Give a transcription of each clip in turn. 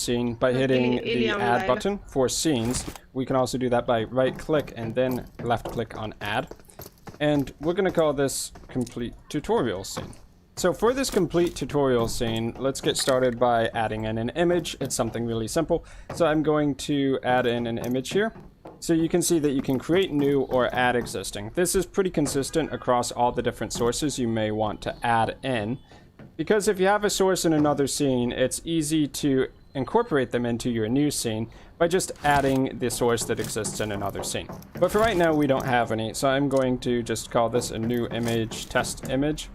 scene by hitting the add button for scenes. We can also do that by right click and then left click on add. And we're going to call this complete tutorial scene. So for this complete tutorial scene, let's get started by adding in an image. It's something really simple. So I'm going to add in an image here. So you can see that you can create new or add existing. This is pretty consistent across all the different sources you may want to add in. Because if you have a source in another scene, it's easy to incorporate them into your new scene by just adding the source that exists in another scene. But for right now, we don't have any, so I'm going to just call this a new image, test image,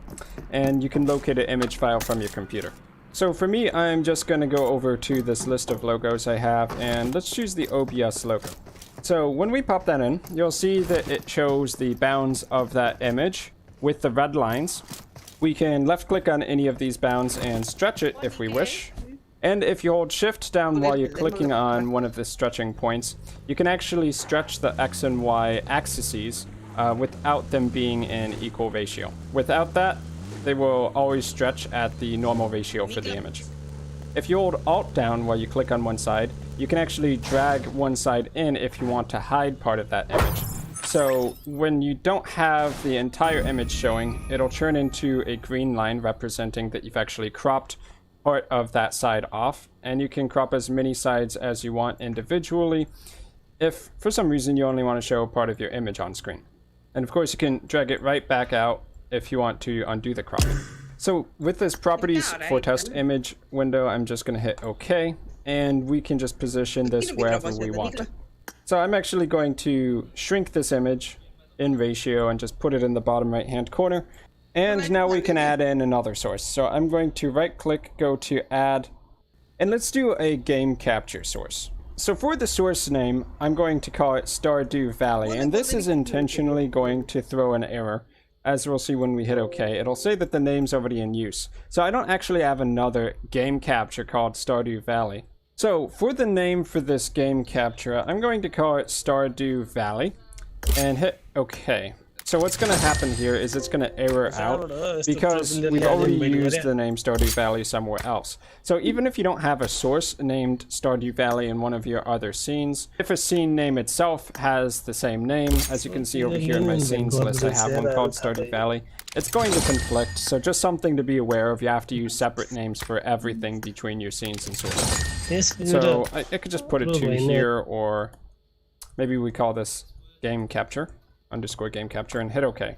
and you can locate an image file from your computer. So for me, I'm just going to go over to this list of logos I have, and let's choose the OBS logo. So when we pop that in, you'll see that it shows the bounds of that image with the red lines. We can left click on any of these bounds and stretch it if we wish. And if you hold shift down while you're clicking on one of the stretching points, you can actually stretch the X and Y axes without them being in equal ratio. Without that, they will always stretch at the normal ratio for the image. If you hold Alt down while you click on one side, you can actually drag one side in if you want to hide part of that image. So when you don't have the entire image showing, it'll turn into a green line representing that you've actually cropped part of that side off, and you can crop as many sides as you want individually if for some reason you only want to show part of your image on screen. And of course you can drag it right back out if you want to undo the cropping. So with this properties for test image window, I'm just going to hit OK, and we can just position this wherever we want. So I'm actually going to shrink this image in ratio and just put it in the bottom right hand corner. And now we can add in another source. So I'm going to right click, go to add, and let's do a game capture source. So for the source name, I'm going to call it Stardew Valley, and this is intentionally going to throw an error. As we'll see when we hit OK, it'll say that the name's already in use. So I don't actually have another game capture called Stardew Valley. So for the name for this game capture, I'm going to call it Stardew Valley and hit OK. So what's going to happen here is it's going to error out because we've already used the name Stardew Valley somewhere else. So even if you don't have a source named Stardew Valley in one of your other scenes, if a scene name itself has the same name, as you can see over here in my scenes list, I have one called Stardew Valley, it's going to conflict. So just something to be aware of. You have to use separate names for everything between your scenes and sources. So I could just put a 2 here, or maybe we call this game capture. _ game capture and hit OK.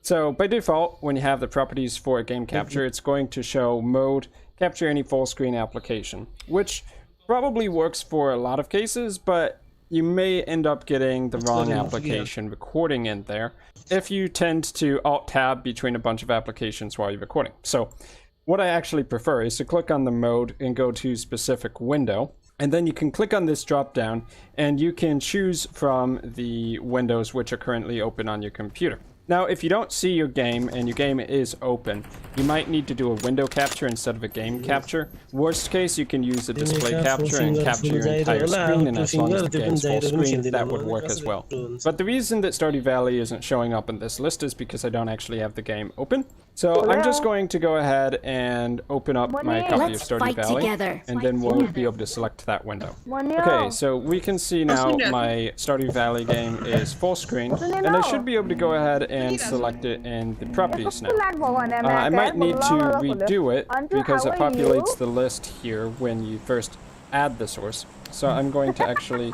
So by default, when you have the properties for a game capture, it's going to show mode capture any full screen application, which probably works for a lot of cases, but you may end up getting the wrong application recording in there if you tend to alt tab between a bunch of applications while you're recording. So what I actually prefer is to click on the mode and go to specific window. And then you can click on this drop down and you can choose from the windows which are currently open on your computer. Now, if you don't see your game and your game is open, you might need to do a window capture instead of a game capture. Worst case, you can use a display capture and capture your entire screen, and as long as the game's full screen, that would work as well. But the reason that Stardew Valley isn't showing up in this list is because I don't actually have the game open. So I'm just going to go ahead and open up my copy of Stardew Valley, and then we'll be able to select that window. Okay, so we can see now my Stardew Valley game is full screen, and I should be able to go ahead and select it in the properties now. I might need to redo it because it populates the list here when you first add the source. So I'm going to actually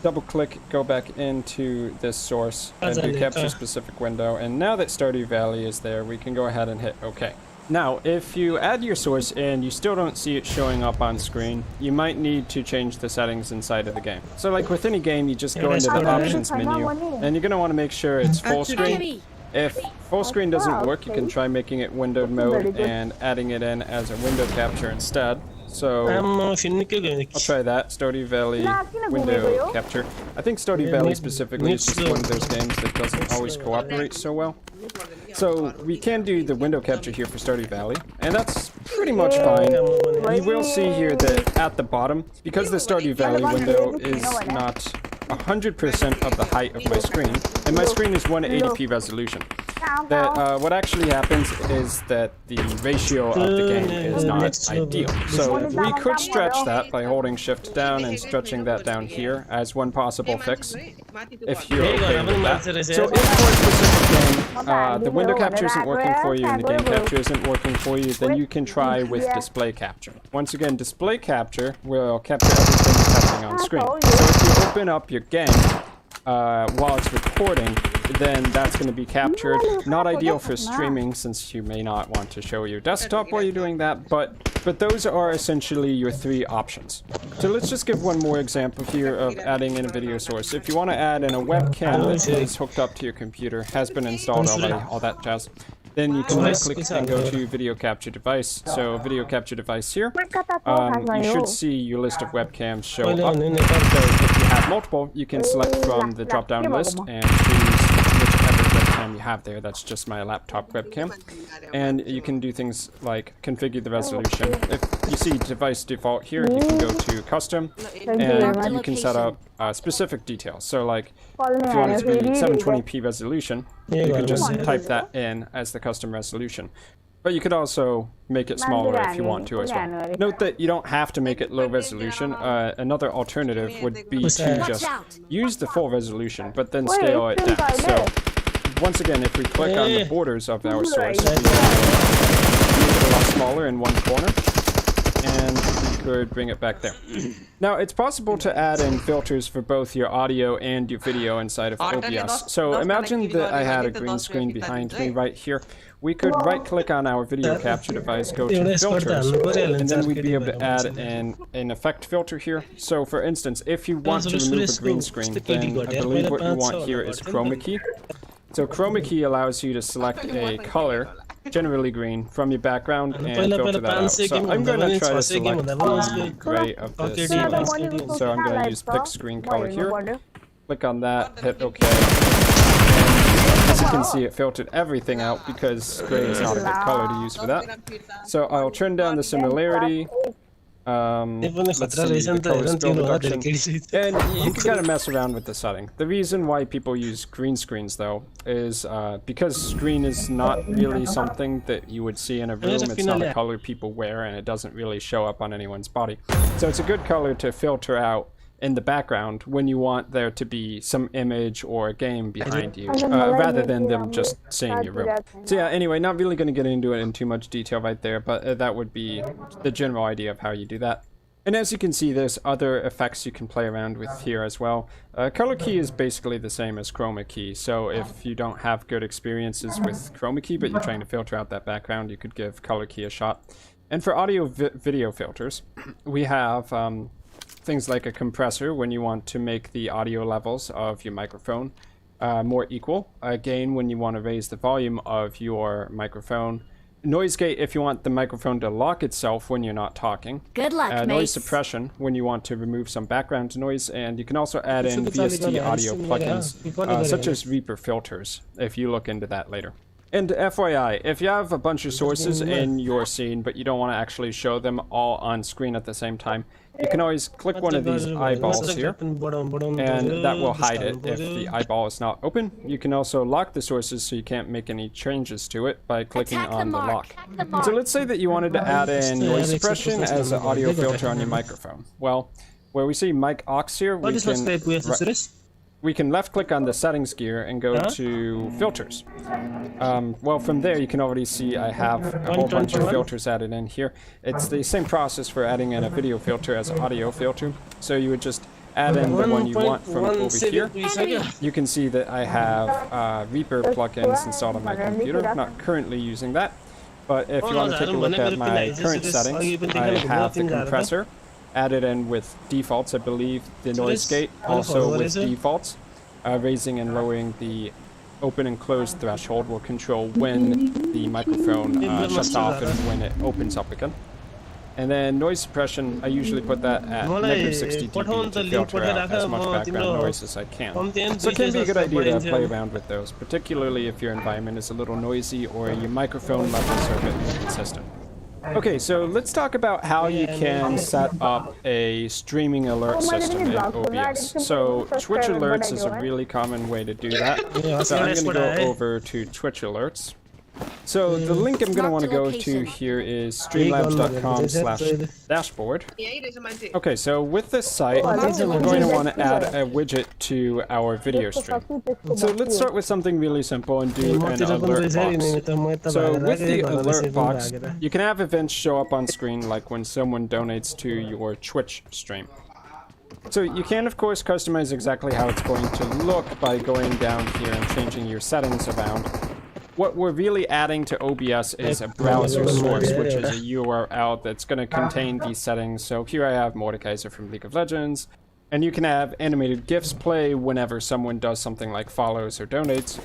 double click, go back into this source and do capture specific window, and now that Stardew Valley is there, we can go ahead and hit OK. Now, if you add your source and you still don't see it showing up on screen, you might need to change the settings inside of the game. So like with any game, you just go into the options menu, and you're going to want to make sure it's full screen. If full screen doesn't work, you can try making it windowed mode and adding it in as a window capture instead. So I'll try that, Stardew Valley window capture. I think Stardew Valley specifically is just one of those games that doesn't always cooperate so well. So we can do the window capture here for Stardew Valley, and that's pretty much fine. You will see here that at the bottom, because the Stardew Valley window is not 100% of the height of my screen, and my screen is 180p resolution. that what actually happens is that the ratio of the game is not ideal. So we could stretch that by holding shift down and stretching that down here as one possible fix, if you're okay with that. So if for a specific game, the window capture isn't working for you and the game capture isn't working for you, then you can try with display capture. Once again, display capture will capture everything that's happening on screen. So if you open up your game while it's recording, then that's going to be captured. Not ideal for streaming since you may not want to show your desktop while you're doing that, but those are essentially your three options. So let's just give one more example here of adding in a video source. If you want to add in a webcam that is hooked up to your computer, has been installed already, all that jazz, then you can right click and go to video capture device. So video capture device here. You should see your list of webcams show up. So if you have multiple, you can select from the drop down list and choose whichever webcam you have there. That's just my laptop webcam. And you can do things like configure the resolution. If you see device default here, you can go to custom and you can set up specific details. So like if you want it to be 720p resolution, you can just type that in as the custom resolution. But you could also make it smaller if you want to as well. Note that you don't have to make it low resolution. Another alternative would be to just use the full resolution, but then scale it down. So once again, if we click on the borders of our source, we can make it a lot smaller in one corner, and we could bring it back there. Now, it's possible to add in filters for both your audio and your video inside of OBS. So imagine that I had a green screen behind me right here. We could right-click on our video capture device, go to filters, and then we'd be able to add an effect filter here. So for instance, if you want to remove a green screen, then I believe what you want here is chroma key. So chroma key allows you to select a color, generally green, from your background and filter that out. So I'm going to try to select the gray of this screen. So I'm going to use pick screen color here. Click on that, hit OK. And as you can see, it filtered everything out because gray is not a good color to use for that. So I'll turn down the similarity. Let's see, the color scale reduction. And you can kind of mess around with the setting. The reason why people use green screens though is because screen is not really something that you would see in a room. It's not a color people wear and it doesn't really show up on anyone's body. So it's a good color to filter out in the background when you want there to be some image or a game behind you, rather than them just seeing your room. So yeah, anyway, not really going to get into it in too much detail right there, but that would be the general idea of how you do that. And as you can see, there's other effects you can play around with here as well. Color key is basically the same as chroma key, so if you don't have good experiences with chroma key, but you're trying to filter out that background, you could give color key a shot. And for audio video filters, we have things like a compressor when you want to make the audio levels of your microphone more equal. Gain when you want to raise the volume of your microphone. Noise gate if you want the microphone to lock itself when you're not talking. Good luck, noise suppression when you want to remove some background noise. And you can also add in VST audio plugins such as Reaper filters if you look into that later. And FYI, if you have a bunch of sources in your scene but you don't want to actually show them all on screen at the same time, you can always click one of these eyeballs here, and that will hide it if the eyeball is not open. You can also lock the sources so you can't make any changes to it by clicking on the lock. So let's say that you wanted to add in noise suppression as an audio filter on your microphone. Well, where we see mic aux here, we can left click on the settings gear and go to filters. Well, from there you can already see I have a whole bunch of filters added in here. It's the same process for adding in a video filter as an audio filter. So you would just add in the one you want from over here. You can see that I have Reaper plugins installed on my computer. I'm not currently using that, but if you want to take a look at my current settings, I have the compressor added in with defaults. I believe the noise gate also with defaults. Raising and lowering the open and close threshold will control when the microphone shuts off and when it opens up again. And then noise suppression, I usually put that at -60 dB to filter out as much background noise as I can. So it can be a good idea to play around with those, particularly if your environment is a little noisy or your microphone levels are a bit inconsistent. Okay, so let's talk about how you can set up a streaming alert system in OBS. So Twitch alerts is a really common way to do that. So I'm going to go over to Twitch alerts. So the link I'm going to want to go to here is streamlabs.com/dashboard. Okay, so with this site, we're going to want to add a widget to our video stream. So let's start with something really simple and do an alert box. So with the alert box, you can have events show up on screen like when someone donates to your Twitch stream. So you can of course customize exactly how it's going to look by going down here and changing your settings around. What we're really adding to OBS is a browser source, which is a URL that's going to contain these settings. So here I have Mordekaiser from League of Legends, and you can have animated GIFs play whenever someone does something like follows or donates.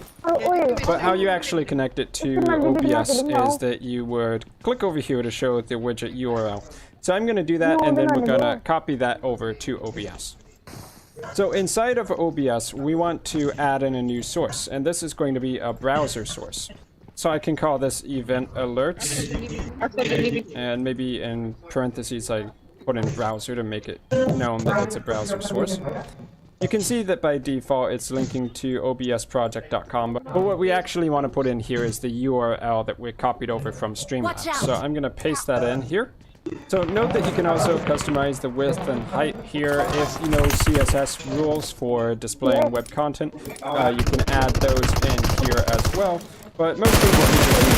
But how you actually connect it to OBS is that you would click over here to show the widget URL. So I'm going to do that, and then we're going to copy that over to OBS. So inside of OBS, we want to add in a new source, and this is going to be a browser source. So I can call this event alerts, and maybe in parentheses I put in browser to make it known that it's a browser source. You can see that by default it's linking to obsproject.com, but what we actually want to put in here is the URL that we copied over from Streamlabs. So I'm going to paste that in here. So note that you can also customize the width and height here. If you know CSS rules for displaying web content, you can add those in here as well. But most people usually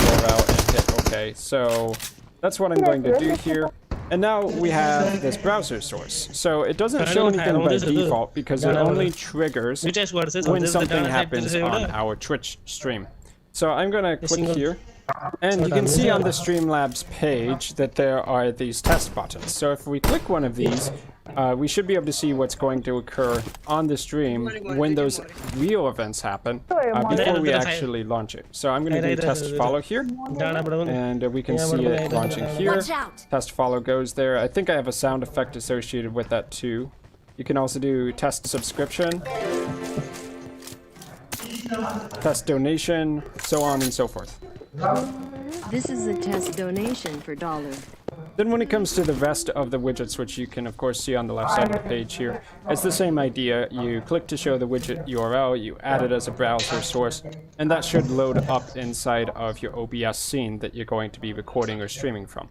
URL and hit OK. So that's what I'm going to do here. And now we have this browser source. So it doesn't show anything by default because it only triggers when something happens on our Twitch stream. So I'm going to click here. And you can see on the Streamlabs page that there are these test buttons. So if we click one of these, we should be able to see what's going to occur on the stream when those real events happen before we actually launch it. So I'm going to do test follow here, and we can see it launching here. Test follow goes there. I think I have a sound effect associated with that too. You can also do test subscription, test donation, so on and so forth. This is a test donation for $1. Then when it comes to the rest of the widgets, which you can of course see on the left side of the page here, it's the same idea. You click to show the widget URL, you add it as a browser source, and that should load up inside of your OBS scene that you're going to be recording or streaming from.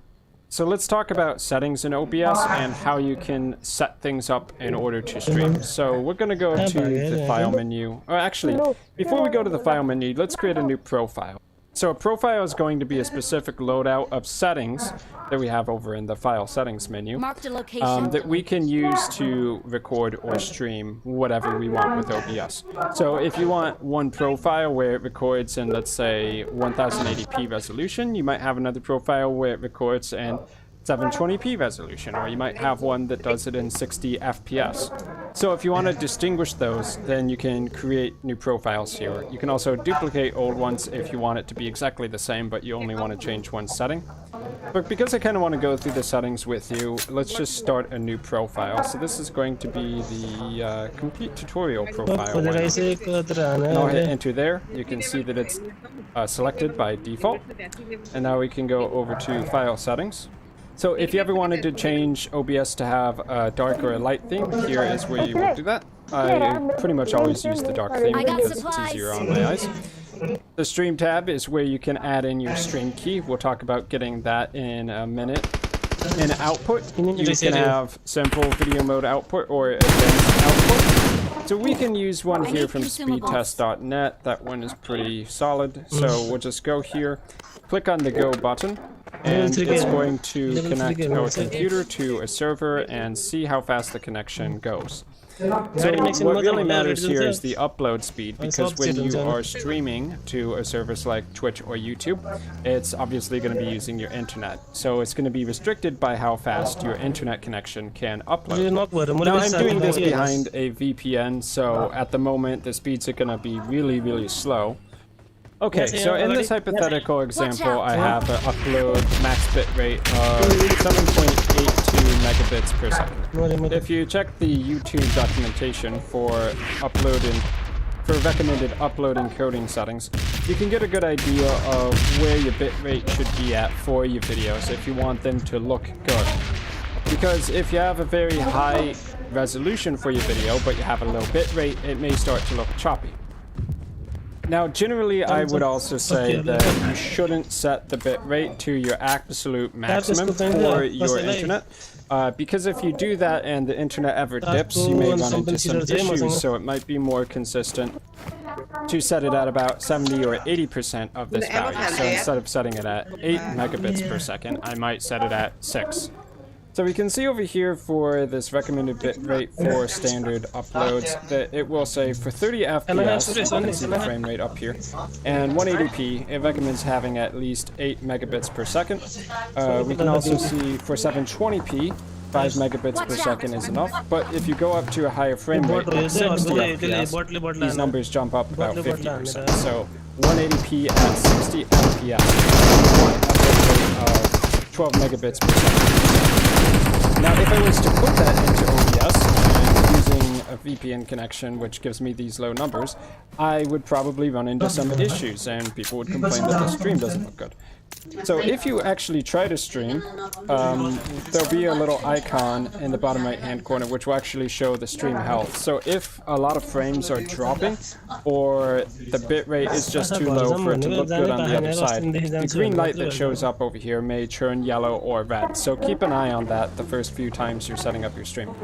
So let's talk about settings in OBS and how you can set things up in order to stream. So we're going to go to the file menu. Or actually, before we go to the file menu, let's create a new profile. So a profile is going to be a specific loadout of settings that we have over in the file settings menu that we can use to record or stream whatever we want with OBS. So if you want one profile where it records in, let's say, 1080p resolution, you might have another profile where it records in 720p resolution, or you might have one that does it in 60 FPS. So if you want to distinguish those, then you can create new profiles here. You can also duplicate old ones if you want it to be exactly the same, but you only want to change one setting. But because I kind of want to go through the settings with you, let's just start a new profile. So this is going to be the complete tutorial profile. And I'll hit enter there. You can see that it's selected by default. And now we can go over to file settings. So if you ever wanted to change OBS to have a dark or a light theme, here is where you will do that. I pretty much always use the dark theme because it's easier on my eyes. The stream tab is where you can add in your stream key. We'll talk about getting that in a minute. In output, you can have simple video mode output or advanced output. So we can use one here from speedtest.net. That one is pretty solid. So we'll just go here, click on the go button, and it's going to connect our computer to a server and see how fast the connection goes. So what really matters here is the upload speed, because when you are streaming to a service like Twitch or YouTube, it's obviously going to be using your internet. So it's going to be restricted by how fast your internet connection can upload. Now I'm doing this behind a VPN, so at the moment the speeds are going to be really, really slow. Okay, so in this hypothetical example, I have an upload max bit rate of 7.82 megabits per second. If you check the YouTube documentation for recommended upload encoding settings, you can get a good idea of where your bitrate should be at for your videos if you want them to look good. Because if you have a very high resolution for your video, but you have a low bitrate, it may start to look choppy. Now, generally, I would also say that you shouldn't set the bitrate to your absolute maximum for your internet. Because if you do that and the internet ever dips, you may run into some issues, so it might be more consistent to set it at about 70 or 80% of this value. So instead of setting it at 8 megabits per second, I might set it at 6. So we can see over here for this recommended bitrate for standard uploads that it will say for 30 FPS, you can see the frame rate up here, and 180p, it recommends having at least 8 megabits per second. We can also see for 720p, 5 megabits per second is enough, but if you go up to a higher frame rate, like 60 FPS, these numbers jump up about 50%. So 180p at 60 FPS, of 12 megabits per second. Now, if I was to put that into OBS, and using a VPN connection, which gives me these low numbers, I would probably run into some issues, and people would complain that the stream doesn't look good. So if you actually try to stream, there'll be a little icon in the bottom right hand corner which will actually show the stream health. So if a lot of frames are dropping or the bitrate is just too low for it to look good on the other side, the green light that shows up over here may turn yellow or red. So keep an eye on that the first few times you're setting up your stream.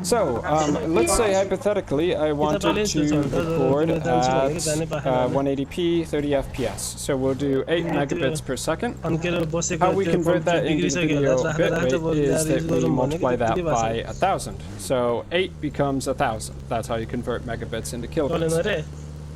So let's say hypothetically I wanted to record at 180p 30 FPS. So we'll do 8 megabits per second. How we convert that into video bitrate is that we multiply that by 1,000. So 8 becomes 1,000. That's how you convert megabits into kilobits.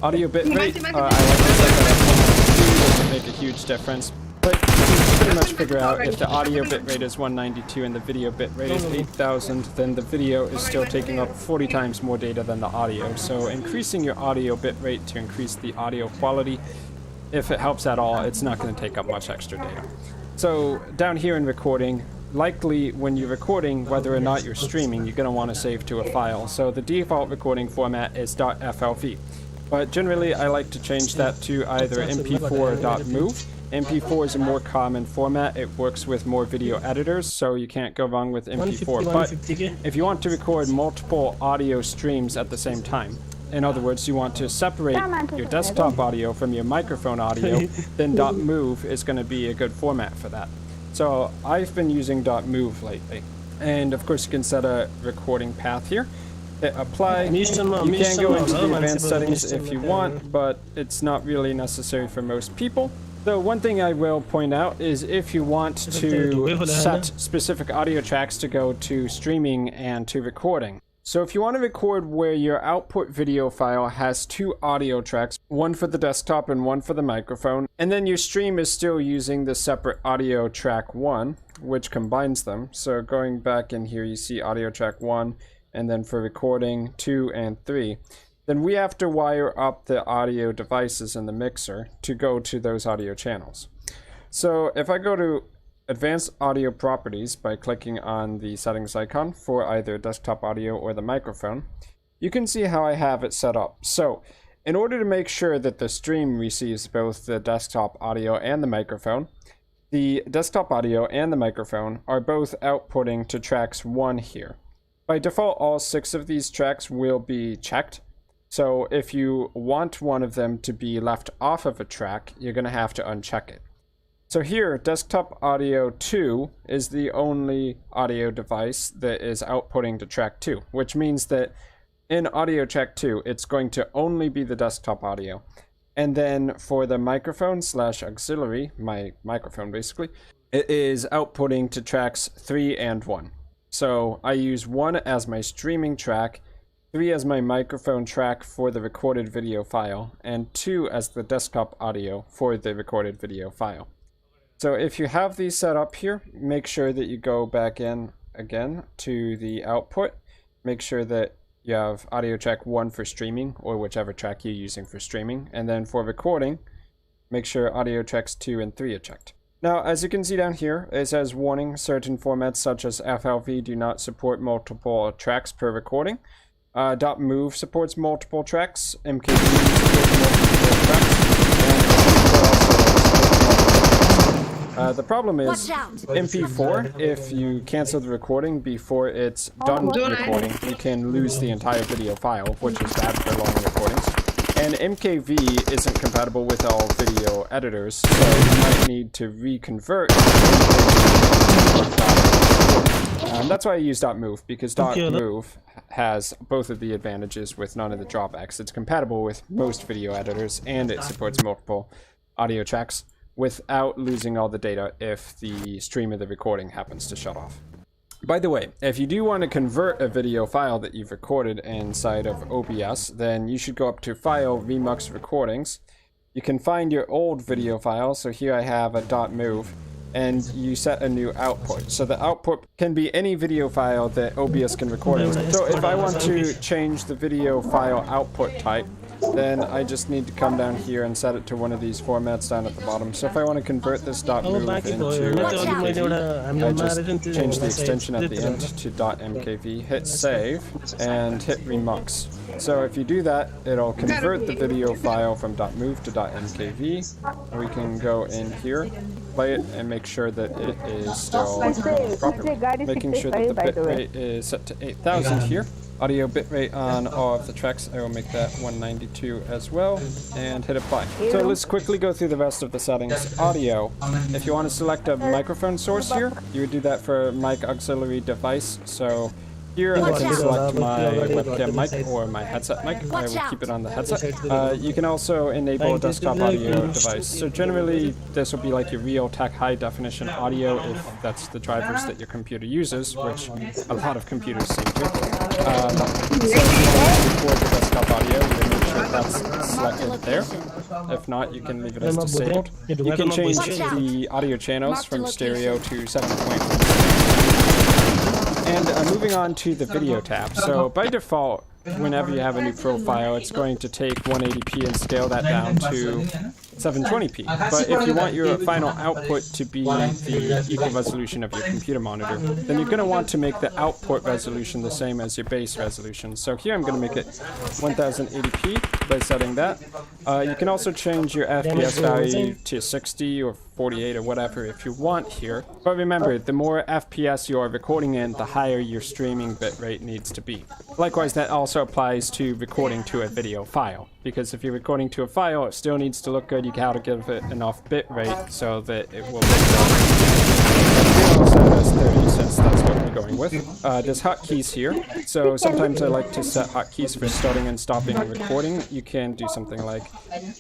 Audio bitrate, I like to set that at 192, doesn't make a huge difference. But you can pretty much figure out if the audio bitrate is 192 and the video bitrate is 8,000, then the video is still taking up 40 times more data than the audio. So increasing your audio bitrate to increase the audio quality, if it helps at all, it's not going to take up much extra data. So down here in recording, likely when you're recording, whether or not you're streaming, you're going to want to save to a file. So the default recording format is .flv. But generally, I like to change that to either MP4 or .mov. MP4 is a more common format. It works with more video editors, so you can't go wrong with MP4. But if you want to record multiple audio streams at the same time, in other words, you want to separate your desktop audio from your microphone audio, then .mov is going to be a good format for that. So I've been using .mov lately. And of course you can set a recording path here. Hit apply. You can go into the advanced settings if you want, but it's not really necessary for most people. So one thing I will point out is if you want to set specific audio tracks to go to streaming and to recording. So if you want to record where your output video file has 2 audio tracks, one for the desktop and one for the microphone, and then your stream is still using the separate audio track 1, which combines them. So going back in here, you see audio track 1, and then for recording 2 and 3. Then we have to wire up the audio devices in the mixer to go to those audio channels. So if I go to Advanced Audio Properties by clicking on the settings icon for either desktop audio or the microphone, you can see how I have it set up. So in order to make sure that the stream receives both the desktop audio and the microphone, the desktop audio and the microphone are both outputting to tracks 1 here. By default, all 6 of these tracks will be checked. So if you want one of them to be left off of a track, you're going to have to uncheck it. So here, desktop audio 2 is the only audio device that is outputting to track 2, which means that in audio track 2, it's going to only be the desktop audio. And then for the microphone slash auxiliary, my microphone basically, it is outputting to tracks 3 and 1. So I use 1 as my streaming track, 3 as my microphone track for the recorded video file, and 2 as the desktop audio for the recorded video file. So if you have these set up here, make sure that you go back in again to the output. Make sure that you have audio track 1 for streaming, or whichever track you're using for streaming. And then for recording, make sure audio tracks 2 and 3 are checked. Now, as you can see down here, it says warning, certain formats such as FLV do not support multiple tracks per recording. .mov supports multiple tracks, MKV supports multiple tracks, and The problem is MP4, if you cancel the recording before it's done recording, you can lose the entire video file, which is bad for long recordings. And MKV isn't compatible with all video editors, so you might need to reconvert. That's why I use .move, because .move has both of the advantages with none of the drawbacks. It's compatible with most video editors, and it supports multiple audio tracks without losing all the data if the stream of the recording happens to shut off. By the way, if you do want to convert a video file that you've recorded inside of OBS, then you should go up to File, Remux Recordings. You can find your old video file, so here I have a .move, and you set a new output. So the output can be any video file that OBS can record in. So if I want to change the video file output type, then I just need to come down here and set it to one of these formats down at the bottom. So if I want to convert this .move into MKV, I just change the extension at the end to .mkv, hit save, and hit remux. So if you do that, it'll convert the video file from .move to .mkv. We can go in here, play it, and make sure that it is still proper. Making sure that the bitrate is set to 8000 here. Audio bitrate on all of the tracks, I will make that 192 as well, and hit apply. So let's quickly go through the rest of the settings. Audio, if you want to select a microphone source here, you would do that for mic auxiliary device. So here I can select my webcam mic or my headset mic. I will keep it on the headset. You can also enable a desktop audio device. So generally this will be like your Realtek high definition audio if that's the drivers that your computer uses, which a lot of computers seem to. So if you want to record the desktop audio, you can make sure that's selected there. If not, you can leave it as disabled. You can change the audio channels from stereo to 7.1. And moving on to the video tab. So by default, whenever you have a new profile, it's going to take 180p and scale that down to 720p. But if you want your final output to be the equal resolution of your computer monitor, then you're going to want to make the output resolution the same as your base resolution. So here I'm going to make it 1080p by setting that. You can also change your FPS value to 60 or 48 or whatever if you want here. But remember, the more FPS you are recording in, the higher your streaming bitrate needs to be. Likewise, that also applies to recording to a video file, because if you're recording to a file, it still needs to look good. You gotta give it enough bitrate so that it will look good. Also has 30 since that's what we're going with. There's hotkeys here. So sometimes I like to set hotkeys for starting and stopping a recording. You can do something like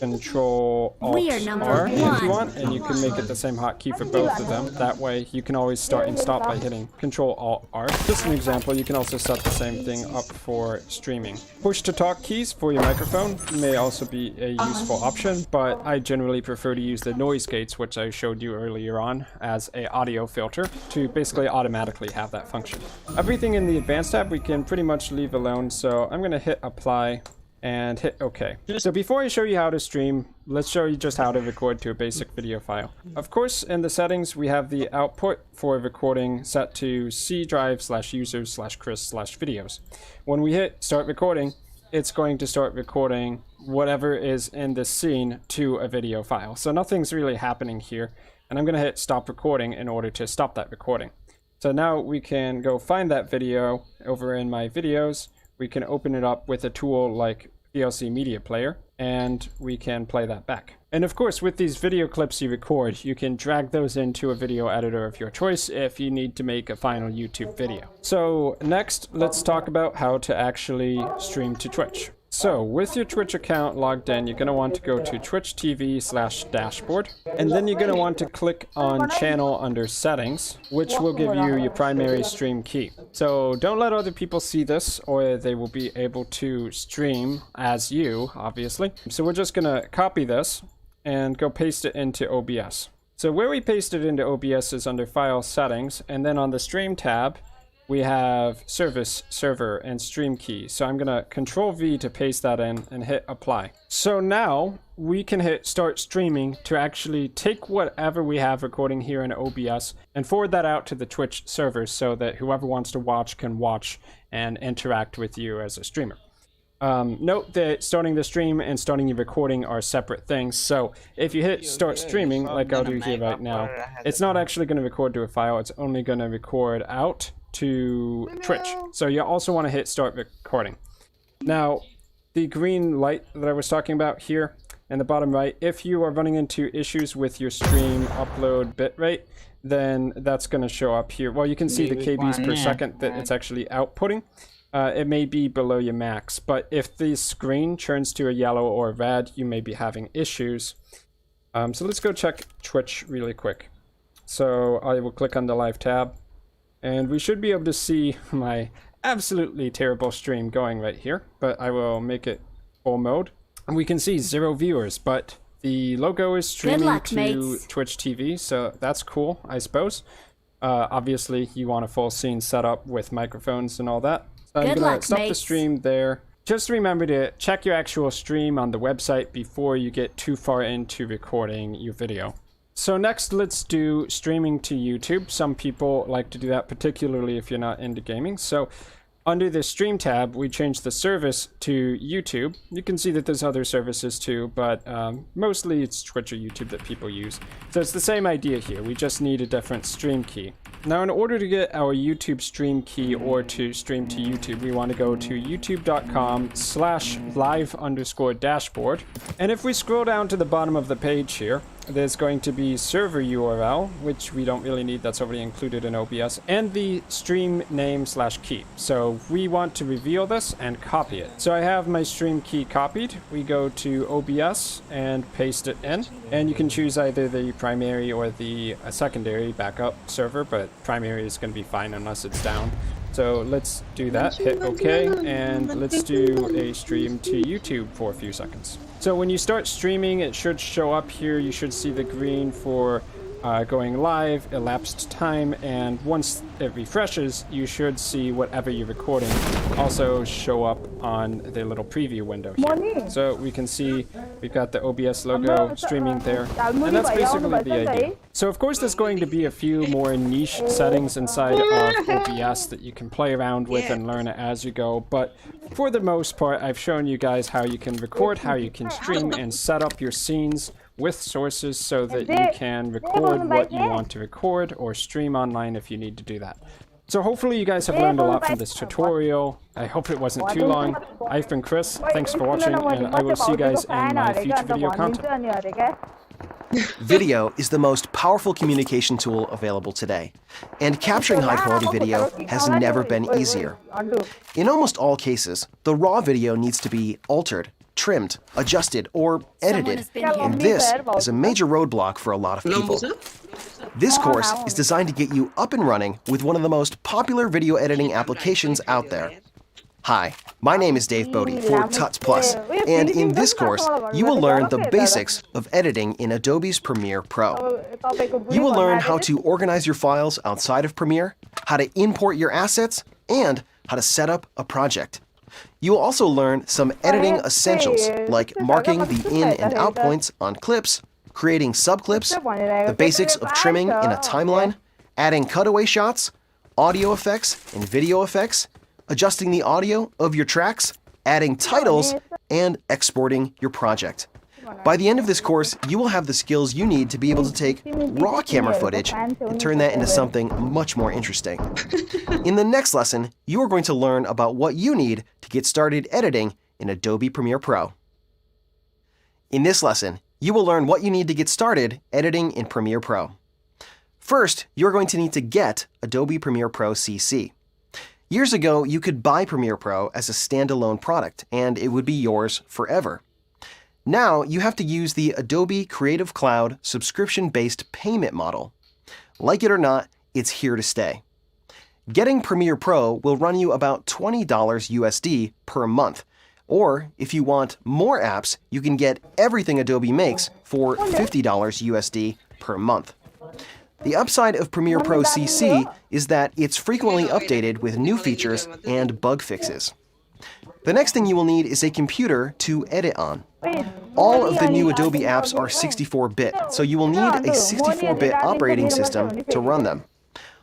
Control Alt R if you want, and you can make it the same hotkey for both of them. That way you can always start and stop by hitting Control Alt R. Just an example, you can also set the same thing up for streaming. Push to talk keys for your microphone may also be a useful option, but I generally prefer to use the noise gates, which I showed you earlier on, as a audio filter to basically automatically have that function. Everything in the advanced tab we can pretty much leave alone, so I'm going to hit apply and hit OK. So before I show you how to stream, let's show you just how to record to a basic video file. Of course, in the settings, we have the output for recording set to C drive/users/Chris/videos. When we hit start recording, it's going to start recording whatever is in this scene to a video file. So nothing's really happening here. And I'm going to hit stop recording in order to stop that recording. So now we can go find that video over in my videos. We can open it up with a tool like VLC Media Player, and we can play that back. And of course, with these video clips you record, you can drag those into a video editor of your choice if you need to make a final YouTube video. So next, let's talk about how to actually stream to Twitch. So with your Twitch account logged in, you're going to want to go to Twitch TV/dashboard, and then you're going to want to click on channel under settings, which will give you your primary stream key. So don't let other people see this, or they will be able to stream as you, obviously. So we're just going to copy this and go paste it into OBS. So where we paste it into OBS is under File Settings, and then on the Stream tab, we have Service, Server, and Stream Key. So I'm going to Control V to paste that in and hit Apply. So now we can hit Start Streaming to actually take whatever we have recording here in OBS and forward that out to the Twitch server so that whoever wants to watch can watch and interact with you as a streamer. Note that starting the stream and starting your recording are separate things. So if you hit start streaming, like I'll do here right now, it's not actually going to record to a file. It's only going to record out to Twitch. So you also want to hit start recording. Now, the green light that I was talking about here in the bottom right, if you are running into issues with your stream upload bitrate, then that's going to show up here. Well, you can see the kbs per second that it's actually outputting. It may be below your max, but if the screen turns to a yellow or red, you may be having issues. So let's go check Twitch really quick. So I will click on the live tab, and we should be able to see my absolutely terrible stream going right here, but I will make it full mode. And we can see 0 viewers, but the logo is streaming to Twitch TV, so that's cool, I suppose. Obviously, you want a full scene set up with microphones and all that. I'm gonna stop the stream there. Just remember to check your actual stream on the website before you get too far into recording your video. So next, let's do streaming to YouTube. Some people like to do that, particularly if you're not into gaming. So under the stream tab, we changed the service to YouTube. You can see that there's other services too, but mostly it's Twitch or YouTube that people use. So it's the same idea here. We just need a different stream key. Now, in order to get our YouTube stream key or to stream to YouTube, we want to go to youtube.com/live_dashboard. And if we scroll down to the bottom of the page here, there's going to be server URL, which we don't really need, that's already included in OBS, and the stream name/key. So we want to reveal this and copy it. So I have my stream key copied. We go to OBS and paste it in, and you can choose either the primary or the secondary backup server, but primary is going to be fine unless it's down. So let's do that, hit OK, and let's do a stream to YouTube for a few seconds. So when you start streaming, it should show up here. You should see the green for going live, elapsed time, and once it refreshes, you should see whatever you're recording also show up on the little preview window here. So we can see we've got the OBS logo streaming there, and that's basically the idea. So of course there's going to be a few more niche settings inside of OBS that you can play around with and learn as you go, but for the most part I've shown you guys how you can record, how you can stream and set up your scenes with sources so that you can record what you want to record or stream online if you need to do that. So hopefully you guys have learned a lot from this tutorial. I hope it wasn't too long. I've been Chris, thanks for watching, and I will see you guys in my future video content. Video is the most powerful communication tool available today, and capturing high-quality video has never been easier. In almost all cases, the raw video needs to be altered, trimmed, adjusted, or edited, and this is a major roadblock for a lot of people. This course is designed to get you up and running with one of the most popular video editing applications out there. Hi, my name is Dave Bodie for Tuts Plus, and in this course, you will learn the basics of editing in Adobe's Premiere Pro. You will learn how to organize your files outside of Premiere, how to import your assets, and how to set up a project. You will also learn some editing essentials like marking the in and out points on clips, creating subclips, the basics of trimming in a timeline, adding cutaway shots, audio effects and video effects, adjusting the audio of your tracks, adding titles, and exporting your project. By the end of this course, you will have the skills you need to be able to take raw camera footage and turn that into something much more interesting. In the next lesson, you are going to learn about what you need to get started editing in Adobe Premiere Pro. In this lesson, you will learn what you need to get started editing in Premiere Pro. First, you're going to need to get Adobe Premiere Pro CC. Years ago, you could buy Premiere Pro as a standalone product, and it would be yours forever. Now, you have to use the Adobe Creative Cloud subscription-based payment model. Like it or not, it's here to stay. Getting Premiere Pro will run you about $20 USD per month, or if you want more apps, you can get everything Adobe makes for $50 USD per month. The upside of Premiere Pro CC is that it's frequently updated with new features and bug fixes. The next thing you will need is a computer to edit on. All of the new Adobe apps are 64-bit, so you will need a 64-bit operating system to run them.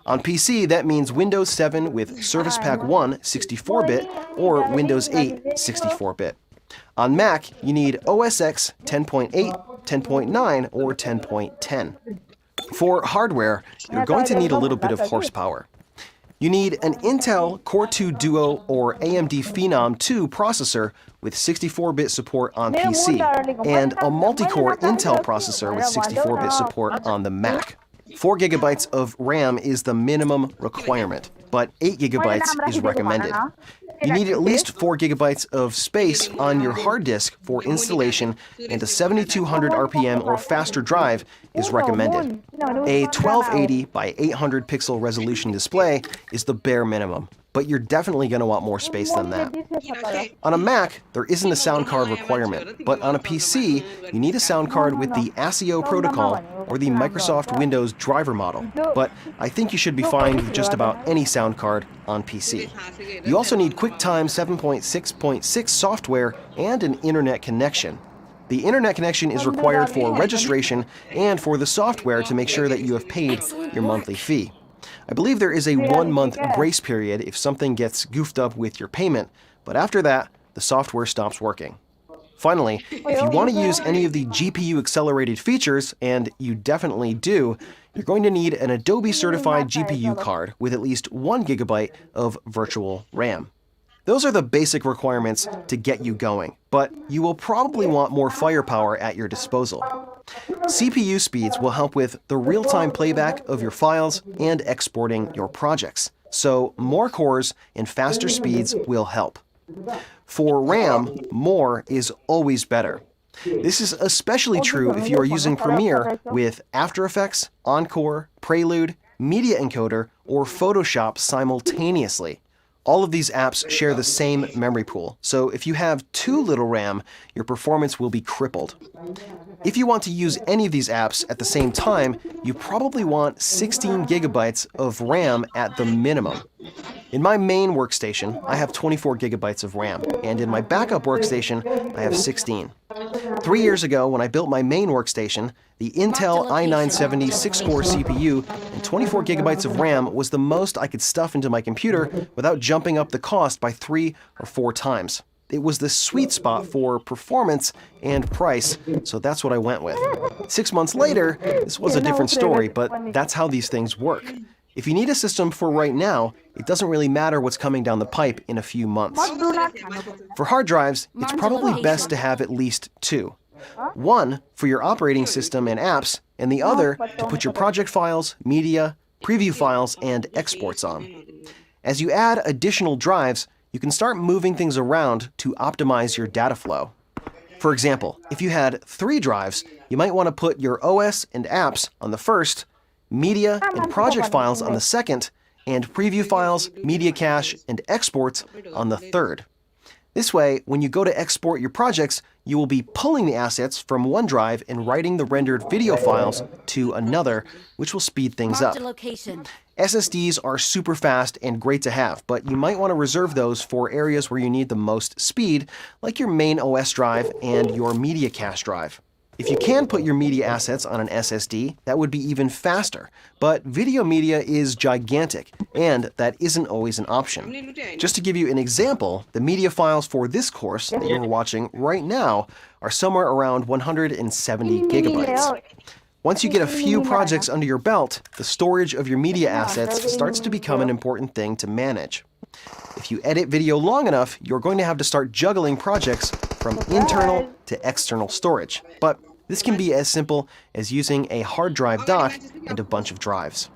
On PC, that means Windows 7 with Service Pack 1 64-bit or Windows 8 64-bit. On Mac, you need OS X 10.8, 10.9, or 10.10. For hardware, you're going to need a little bit of horsepower. You need an Intel Core 2 Duo or AMD Phenom 2 processor with 64-bit support on PC, and a multi-core Intel processor with 64-bit support on the Mac. 4 gigabytes of RAM is the minimum requirement, but 8 gigabytes is recommended. You need at least 4 gigabytes of space on your hard disk for installation, and a 7200 RPM or faster drive is recommended. A 1280 by 800 pixel resolution display is the bare minimum, but you're definitely going to want more space than that. On a Mac, there isn't a sound card requirement, but on a PC, you need a sound card with the ASIO protocol or the Microsoft Windows driver model, but I think you should be fine with just about any sound card on PC. You also need QuickTime 7.6.6 software and an internet connection. The internet connection is required for registration and for the software to make sure that you have paid your monthly fee. I believe there is a 1-month grace period if something gets goofed up with your payment, but after that, the software stops working. Finally, if you want to use any of the GPU accelerated features, and you definitely do, you're going to need an Adobe certified GPU card with at least 1 gigabyte of virtual RAM. Those are the basic requirements to get you going, but you will probably want more firepower at your disposal. CPU speeds will help with the real-time playback of your files and exporting your projects, so more cores and faster speeds will help. For RAM, more is always better. This is especially true if you are using Premiere with After Effects, Encore, Prelude, Media Encoder, or Photoshop simultaneously. All of these apps share the same memory pool, so if you have too little RAM, your performance will be crippled. If you want to use any of these apps at the same time, you probably want 16 gigabytes of RAM at the minimum. In my main workstation, I have 24 gigabytes of RAM, and in my backup workstation, I have 16. 3 years ago, when I built my main workstation, the Intel i9-70 6-core CPU and 24 gigabytes of RAM was the most I could stuff into my computer without jumping up the cost by 3 or 4 times. It was the sweet spot for performance and price, so that's what I went with. 6 months later, this was a different story, but that's how these things work. If you need a system for right now, it doesn't really matter what's coming down the pipe in a few months. For hard drives, it's probably best to have at least 2. One for your operating system and apps, and the other to put your project files, media, preview files, and exports on. As you add additional drives, you can start moving things around to optimize your data flow. For example, if you had 3 drives, you might want to put your OS and apps on the first, media and project files on the second, and preview files, media cache, and exports on the third. This way, when you go to export your projects, you will be pulling the assets from one drive and writing the rendered video files to another, which will speed things up. SSDs are super fast and great to have, but you might want to reserve those for areas where you need the most speed, like your main OS drive and your media cache drive. If you can put your media assets on an SSD, that would be even faster, but video media is gigantic, and that isn't always an option. Just to give you an example, the media files for this course that you're watching right now are somewhere around 170 gigabytes. Once you get a few projects under your belt, the storage of your media assets starts to become an important thing to manage. If you edit video long enough, you're going to have to start juggling projects from internal to external storage. But this can be as simple as using a hard drive dock and a bunch of drives.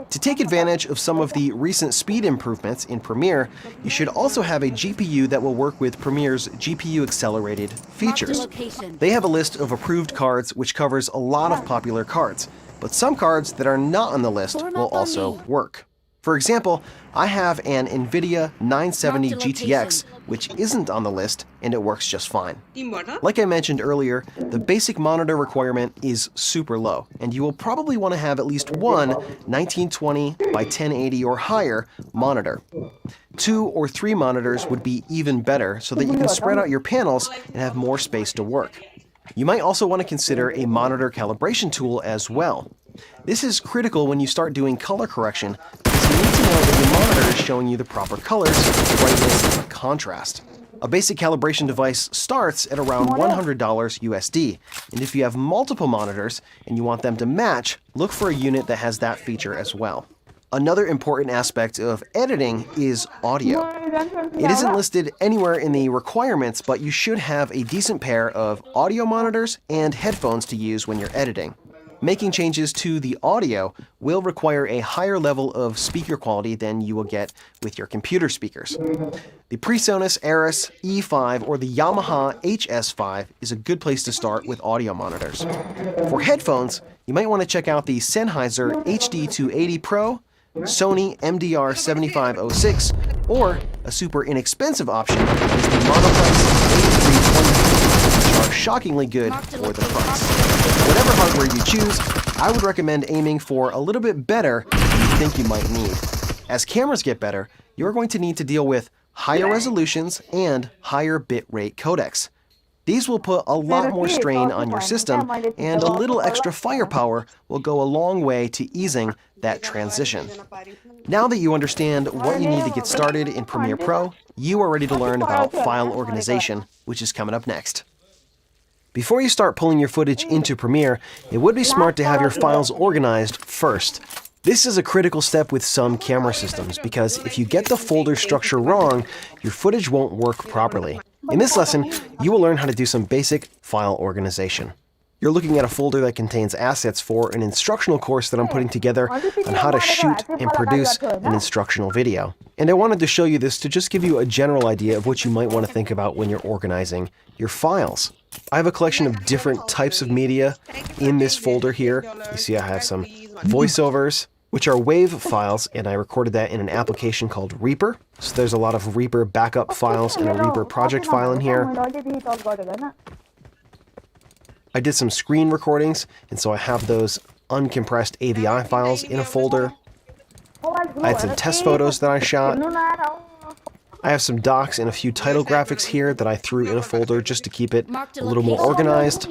To take advantage of some of the recent speed improvements in Premiere, you should also have a GPU that will work with Premiere's GPU accelerated features. They have a list of approved cards which covers a lot of popular cards, but some cards that are not on the list will also work. For example, I have an NVIDIA 970 GTX, which isn't on the list, and it works just fine. Like I mentioned earlier, the basic monitor requirement is super low, and you will probably want to have at least one 1920 by 1080 or higher monitor. 2 or 3 monitors would be even better so that you can spread out your panels and have more space to work. You might also want to consider a monitor calibration tool as well. This is critical when you start doing color correction because you need to know that your monitor is showing you the proper colors, brightness, and contrast. A basic calibration device starts at around $100 USD, and if you have multiple monitors and you want them to match, look for a unit that has that feature as well. Another important aspect of editing is audio. It isn't listed anywhere in the requirements, but you should have a decent pair of audio monitors and headphones to use when you're editing. Making changes to the audio will require a higher level of speaker quality than you will get with your computer speakers. The PreSonus Aris E5 or the Yamaha HS5 is a good place to start with audio monitors. For headphones, you might want to check out the Sennheiser HD280 Pro, Sony MDR7506, or a super inexpensive option is the Monoprice A320, which are shockingly good for the price. Whatever hardware you choose, I would recommend aiming for a little bit better than you think you might need. As cameras get better, you're going to need to deal with higher resolutions and higher bitrate codecs. These will put a lot more strain on your system, and a little extra firepower will go a long way to easing that transition. Now that you understand what you need to get started in Premiere Pro, you are ready to learn about file organization, which is coming up next. Before you start pulling your footage into Premiere, it would be smart to have your files organized first. This is a critical step with some camera systems because if you get the folder structure wrong, your footage won't work properly. In this lesson, you will learn how to do some basic file organization. You're looking at a folder that contains assets for an instructional course that I'm putting together on how to shoot and produce an instructional video. And I wanted to show you this to just give you a general idea of what you might want to think about when you're organizing your files. I have a collection of different types of media in this folder here. You see I have some voiceovers, which are WAV files, and I recorded that in an application called Reaper. So there's a lot of Reaper backup files and a Reaper project file in here. I did some screen recordings, and so I have those uncompressed AVI files in a folder. I had some test photos that I shot. I have some docs and a few title graphics here that I threw in a folder just to keep it a little more organized.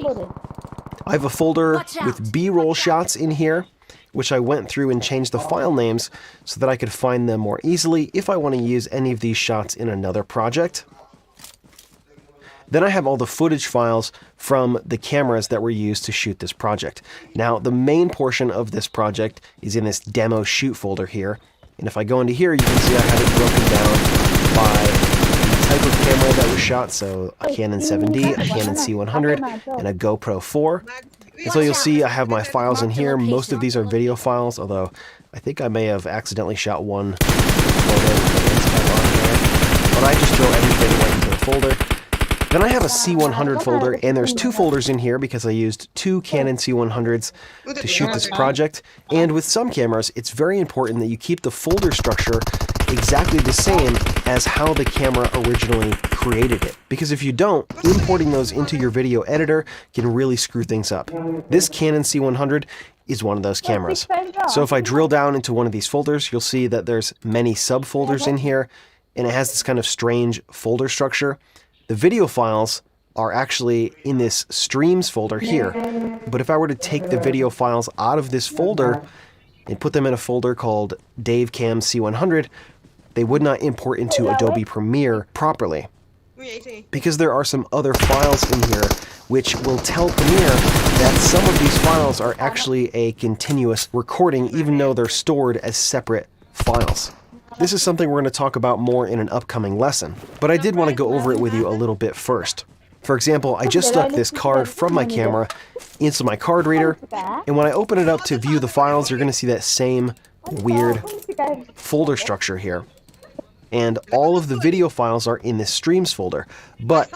I have a folder with B-roll shots in here, which I went through and changed the file names so that I could find them more easily if I want to use any of these shots in another project. Then I have all the footage files from the cameras that were used to shoot this project. Now, the main portion of this project is in this demo shoot folder here. And if I go into here, you can see I have it broken down by the type of camera that was shot. So a Canon 7D, a Canon C100, and a GoPro 4. And so you'll see I have my files in here. Most of these are video files, although I think I may have accidentally shot one photo on there. But I just throw everything right into the folder. Then I have a C100 folder, and there's two folders in here because I used two Canon C100s to shoot this project. And with some cameras, it's very important that you keep the folder structure exactly the same as how the camera originally created it. Because if you don't, importing those into your video editor can really screw things up. This Canon C100 is one of those cameras. So if I drill down into one of these folders, you'll see that there's many subfolders in here, and it has this kind of strange folder structure. The video files are actually in this streams folder here. But if I were to take the video files out of this folder and put them in a folder called DaveCam C100, they would not import into Adobe Premiere properly. Because there are some other files in here which will tell Premiere that some of these files are actually a continuous recording even though they're stored as separate files. This is something we're going to talk about more in an upcoming lesson, but I did want to go over it with you a little bit first. For example, I just stuck this card from my camera into my card reader, and when I open it up to view the files, you're going to see that same weird folder structure here. And all of the video files are in this streams folder. But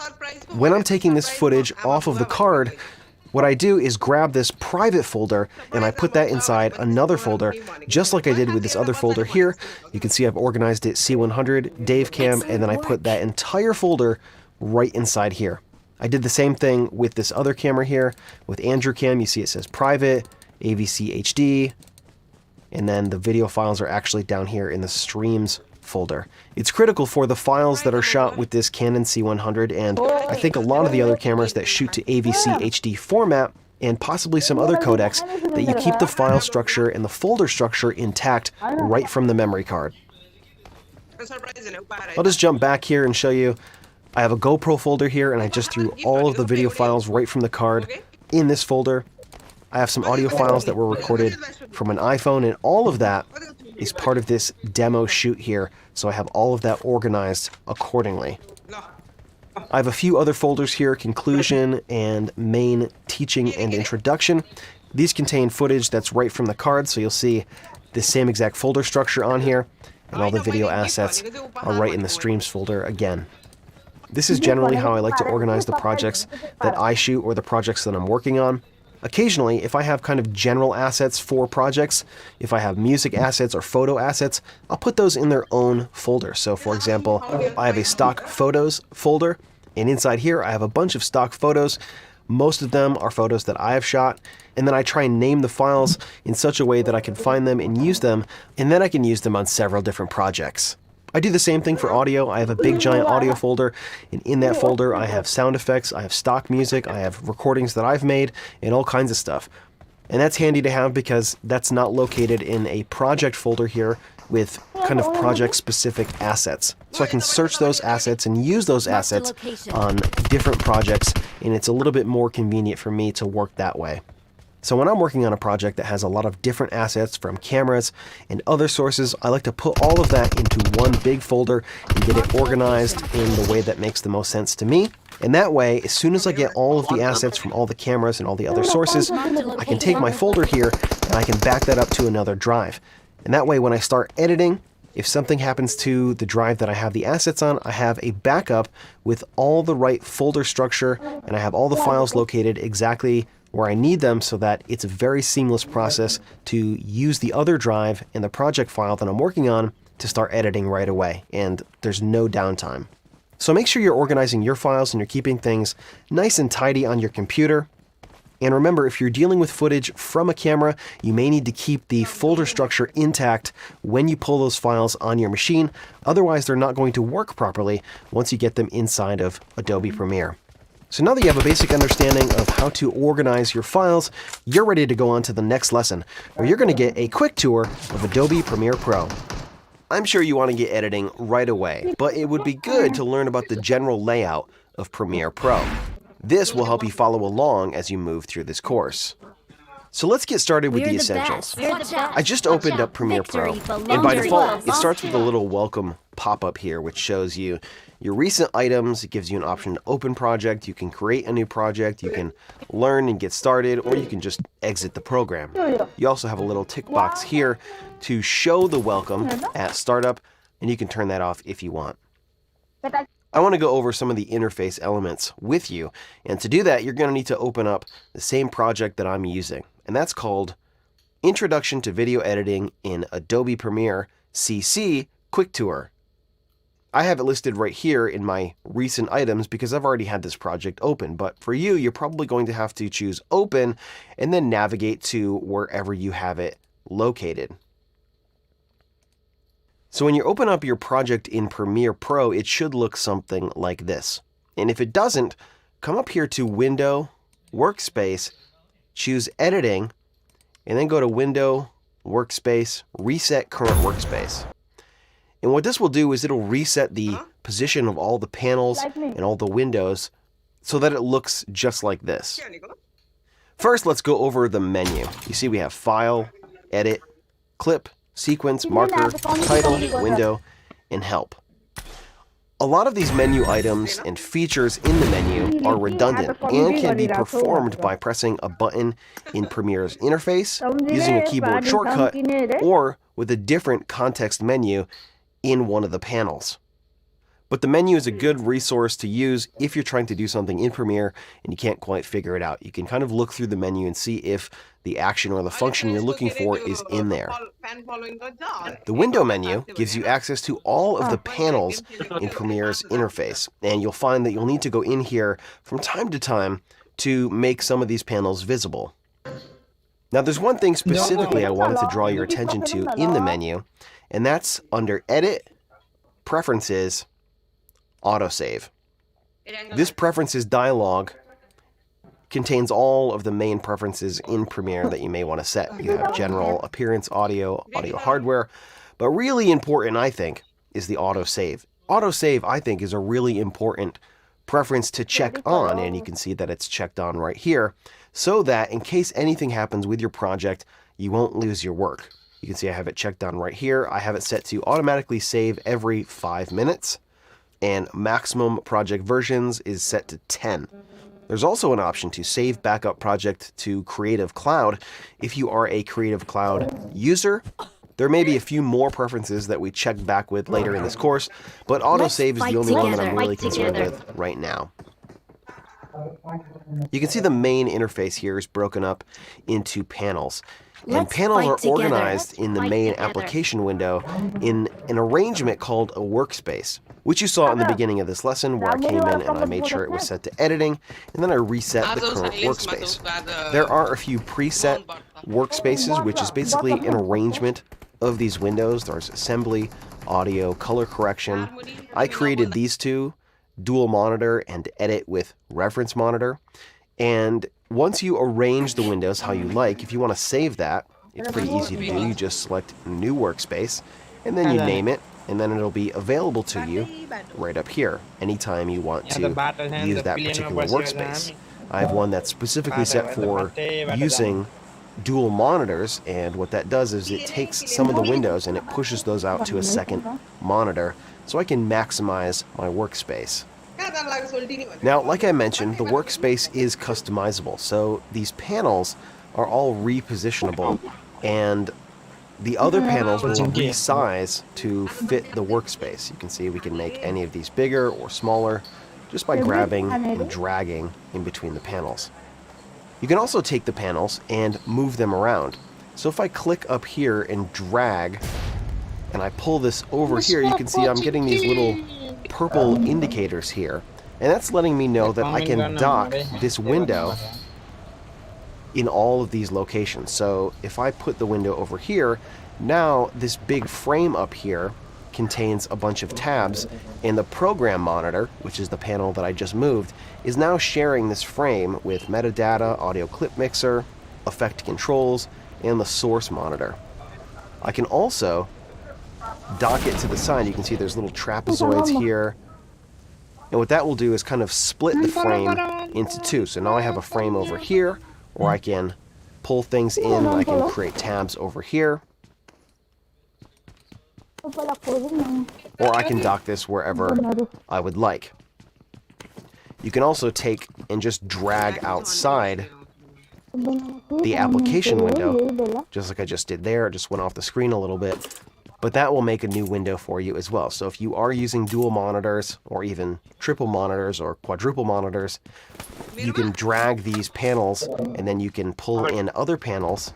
when I'm taking this footage off of the card, what I do is grab this private folder and I put that inside another folder, just like I did with this other folder here. You can see I've organized it C100, DaveCam, and then I put that entire folder right inside here. I did the same thing with this other camera here. With AndrewCam, you see it says private, AVC HD, and then the video files are actually down here in the streams folder. It's critical for the files that are shot with this Canon C100, and I think a lot of the other cameras that shoot to AVC HD format and possibly some other codecs that you keep the file structure and the folder structure intact right from the memory card. I'll just jump back here and show you. I have a GoPro folder here, and I just threw all of the video files right from the card in this folder. I have some audio files that were recorded from an iPhone, and all of that is part of this demo shoot here, so I have all of that organized accordingly. I have a few other folders here, conclusion and main teaching and introduction. These contain footage that's right from the card, so you'll see the same exact folder structure on here, and all the video assets are right in the streams folder again. This is generally how I like to organize the projects that I shoot or the projects that I'm working on. Occasionally, if I have kind of general assets for projects, if I have music assets or photo assets, I'll put those in their own folder. So for example, I have a stock photos folder, and inside here I have a bunch of stock photos. Most of them are photos that I have shot, and then I try and name the files in such a way that I can find them and use them, and then I can use them on several different projects. I do the same thing for audio. I have a big giant audio folder, and in that folder I have sound effects, I have stock music, I have recordings that I've made, and all kinds of stuff. And that's handy to have because that's not located in a project folder here with kind of project-specific assets. So I can search those assets and use those assets on different projects, and it's a little bit more convenient for me to work that way. So when I'm working on a project that has a lot of different assets from cameras and other sources, I like to put all of that into one big folder and get it organized in the way that makes the most sense to me. And that way, as soon as I get all of the assets from all the cameras and all the other sources, I can take my folder here and I can back that up to another drive. And that way, when I start editing, if something happens to the drive that I have the assets on, I have a backup with all the right folder structure, and I have all the files located exactly where I need them so that it's a very seamless process to use the other drive and the project file that I'm working on to start editing right away, and there's no downtime. So make sure you're organizing your files and you're keeping things nice and tidy on your computer. And remember, if you're dealing with footage from a camera, you may need to keep the folder structure intact when you pull those files on your machine. Otherwise, they're not going to work properly once you get them inside of Adobe Premiere. So now that you have a basic understanding of how to organize your files, you're ready to go on to the next lesson, where you're going to get a quick tour of Adobe Premiere Pro. I'm sure you want to get editing right away, but it would be good to learn about the general layout of Premiere Pro. This will help you follow along as you move through this course. So let's get started with the essentials. I just opened up Premiere Pro, and by default, it starts with a little welcome pop-up here, which shows you your recent items. It gives you an option to open project. You can create a new project. You can learn and get started, or you can just exit the program. You also have a little tick box here to show the welcome at startup, and you can turn that off if you want. I want to go over some of the interface elements with you, and to do that, you're going to need to open up the same project that I'm using, and that's called Introduction to Video Editing in Adobe Premiere CC Quick Tour. I have it listed right here in my recent items because I've already had this project open, but for you, you're probably going to have to choose Open and then navigate to wherever you have it located. So when you open up your project in Premiere Pro, it should look something like this. And if it doesn't, come up here to Window, Workspace, choose Editing, and then go to Window, Workspace, Reset Current Workspace. And what this will do is it'll reset the position of all the panels and all the windows so that it looks just like this. First, let's go over the menu. You see we have File, Edit, Clip, Sequence, Marker, Title, Window, and Help. A lot of these menu items and features in the menu are redundant and can be performed by pressing a button in Premiere's interface, using a keyboard shortcut, or with a different context menu in one of the panels. But the menu is a good resource to use if you're trying to do something in Premiere and you can't quite figure it out. You can kind of look through the menu and see if the action or the function you're looking for is in there. The window menu gives you access to all of the panels in Premiere's interface, and you'll find that you'll need to go in here from time to time to make some of these panels visible. Now there's one thing specifically I wanted to draw your attention to in the menu, and that's under Edit, Preferences, Autosave. This Preferences dialog contains all of the main preferences in Premiere that you may want to set. You have general, appearance, audio, audio hardware, but really important, I think, is the autosave. Autosave, I think, is a really important preference to check on, and you can see that it's checked on right here, so that in case anything happens with your project, you won't lose your work. You can see I have it checked on right here. I have it set to automatically save every 5 minutes, and maximum project versions is set to 10. There's also an option to save backup project to Creative Cloud if you are a Creative Cloud user. There may be a few more preferences that we check back with later in this course, but autosave is the only one that I'm really concerned with right now. You can see the main interface here is broken up into panels. And panels are organized in the main application window in an arrangement called a workspace, which you saw in the beginning of this lesson where I came in and I made sure it was set to editing, and then I reset the current workspace. There are a few preset workspaces, which is basically an arrangement of these windows. There's assembly, audio, color correction. I created these two, dual monitor and edit with reference monitor. And once you arrange the windows how you like, if you want to save that, it's pretty easy to do. You just select new workspace and then you name it, and then it'll be available to you right up here anytime you want to use that particular workspace. I have one that's specifically set for using dual monitors, and what that does is it takes some of the windows and it pushes those out to a second monitor so I can maximize my workspace. Now, like I mentioned, the workspace is customizable, so these panels are all repositionable, and the other panels will resize to fit the workspace. You can see we can make any of these bigger or smaller just by grabbing and dragging in between the panels. You can also take the panels and move them around. So if I click up here and drag, and I pull this over here, you can see I'm getting these little purple indicators here. And that's letting me know that I can dock this window in all of these locations. So if I put the window over here, now this big frame up here contains a bunch of tabs, and the program monitor, which is the panel that I just moved, is now sharing this frame with metadata, audio clip mixer, effect controls, and the source monitor. I can also dock it to the side. You can see there's little trapezoids here. And what that will do is kind of split the frame into two. So now I have a frame over here, or I can pull things in. I can create tabs over here. Or I can dock this wherever I would like. You can also take and just drag outside the application window, just like I just did there. It just went off the screen a little bit. But that will make a new window for you as well. So if you are using dual monitors, or even triple monitors or quadruple monitors, you can drag these panels and then you can pull in other panels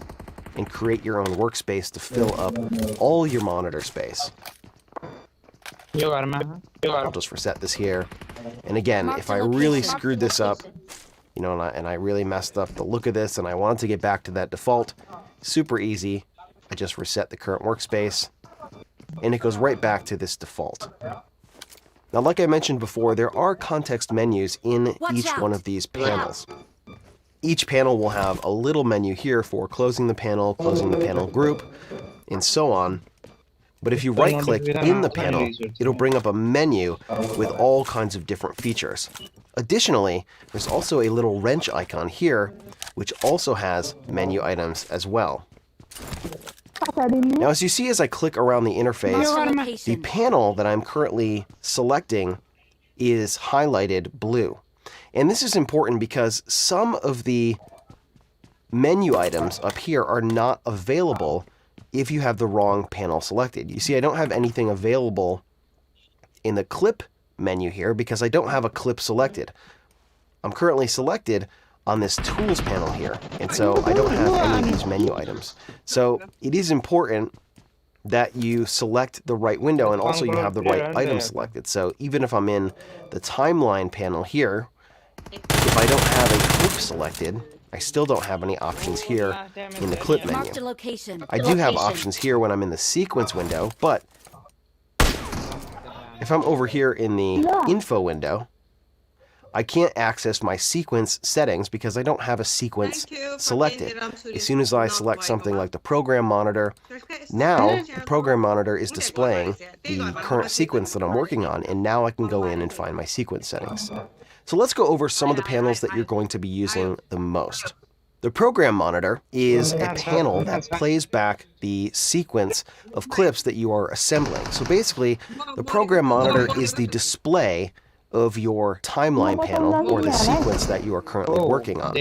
and create your own workspace to fill up all your monitor space. I'll just reset this here. And again, if I really screwed this up, you know, and I really messed up the look of this and I wanted to get back to that default, super easy. I just reset the current workspace and it goes right back to this default. Now, like I mentioned before, there are context menus in each one of these panels. Each panel will have a little menu here for closing the panel group, and so on. But if you right-click in the panel, it'll bring up a menu with all kinds of different features. Additionally, there's also a little wrench icon here, which also has menu items as well. Now, as you see as I click around the interface, the panel that I'm currently selecting is highlighted blue. And this is important because some of the menu items up here are not available if you have the wrong panel selected. You see, I don't have anything available in the clip menu here because I don't have a clip selected. I'm currently selected on this tools panel here, and so I don't have any of these menu items. So it is important that you select the right window and also you have the right item selected. So even if I'm in the timeline panel here, if I don't have a clip selected, I still don't have any options here in the clip menu. I do have options here when I'm in the sequence window, but if I'm over here in the info window, I can't access my sequence settings because I don't have a sequence selected. As soon as I select something like the program monitor, now the program monitor is displaying the current sequence that I'm working on, and now I can go in and find my sequence settings. So let's go over some of the panels that you're going to be using the most. The program monitor is a panel that plays back the sequence of clips that you are assembling. So basically, the program monitor is the display of your timeline panel or the sequence that you are currently working on.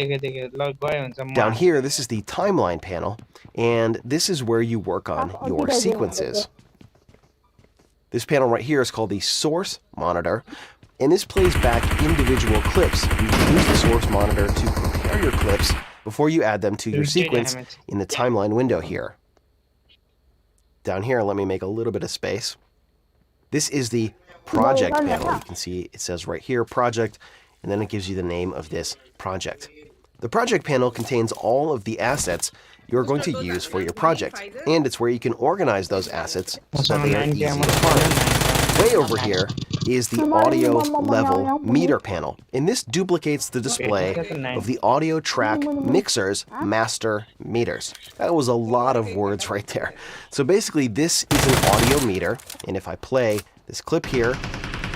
Down here, this is the timeline panel, and this is where you work on your sequences. This panel right here is called the source monitor, and this plays back individual clips. You can use the source monitor to prepare your clips before you add them to your sequence in the timeline window here. Down here, let me make a little bit of space. This is the project panel. You can see it says right here, project, and then it gives you the name of this project. The project panel contains all of the assets you're going to use for your project, and it's where you can organize those assets so that they are easy to find. Way over here is the audio level meter panel, and this duplicates the display of the audio track mixer's master meters. That was a lot of words right there. So basically this is an audio meter, and if I play this clip here,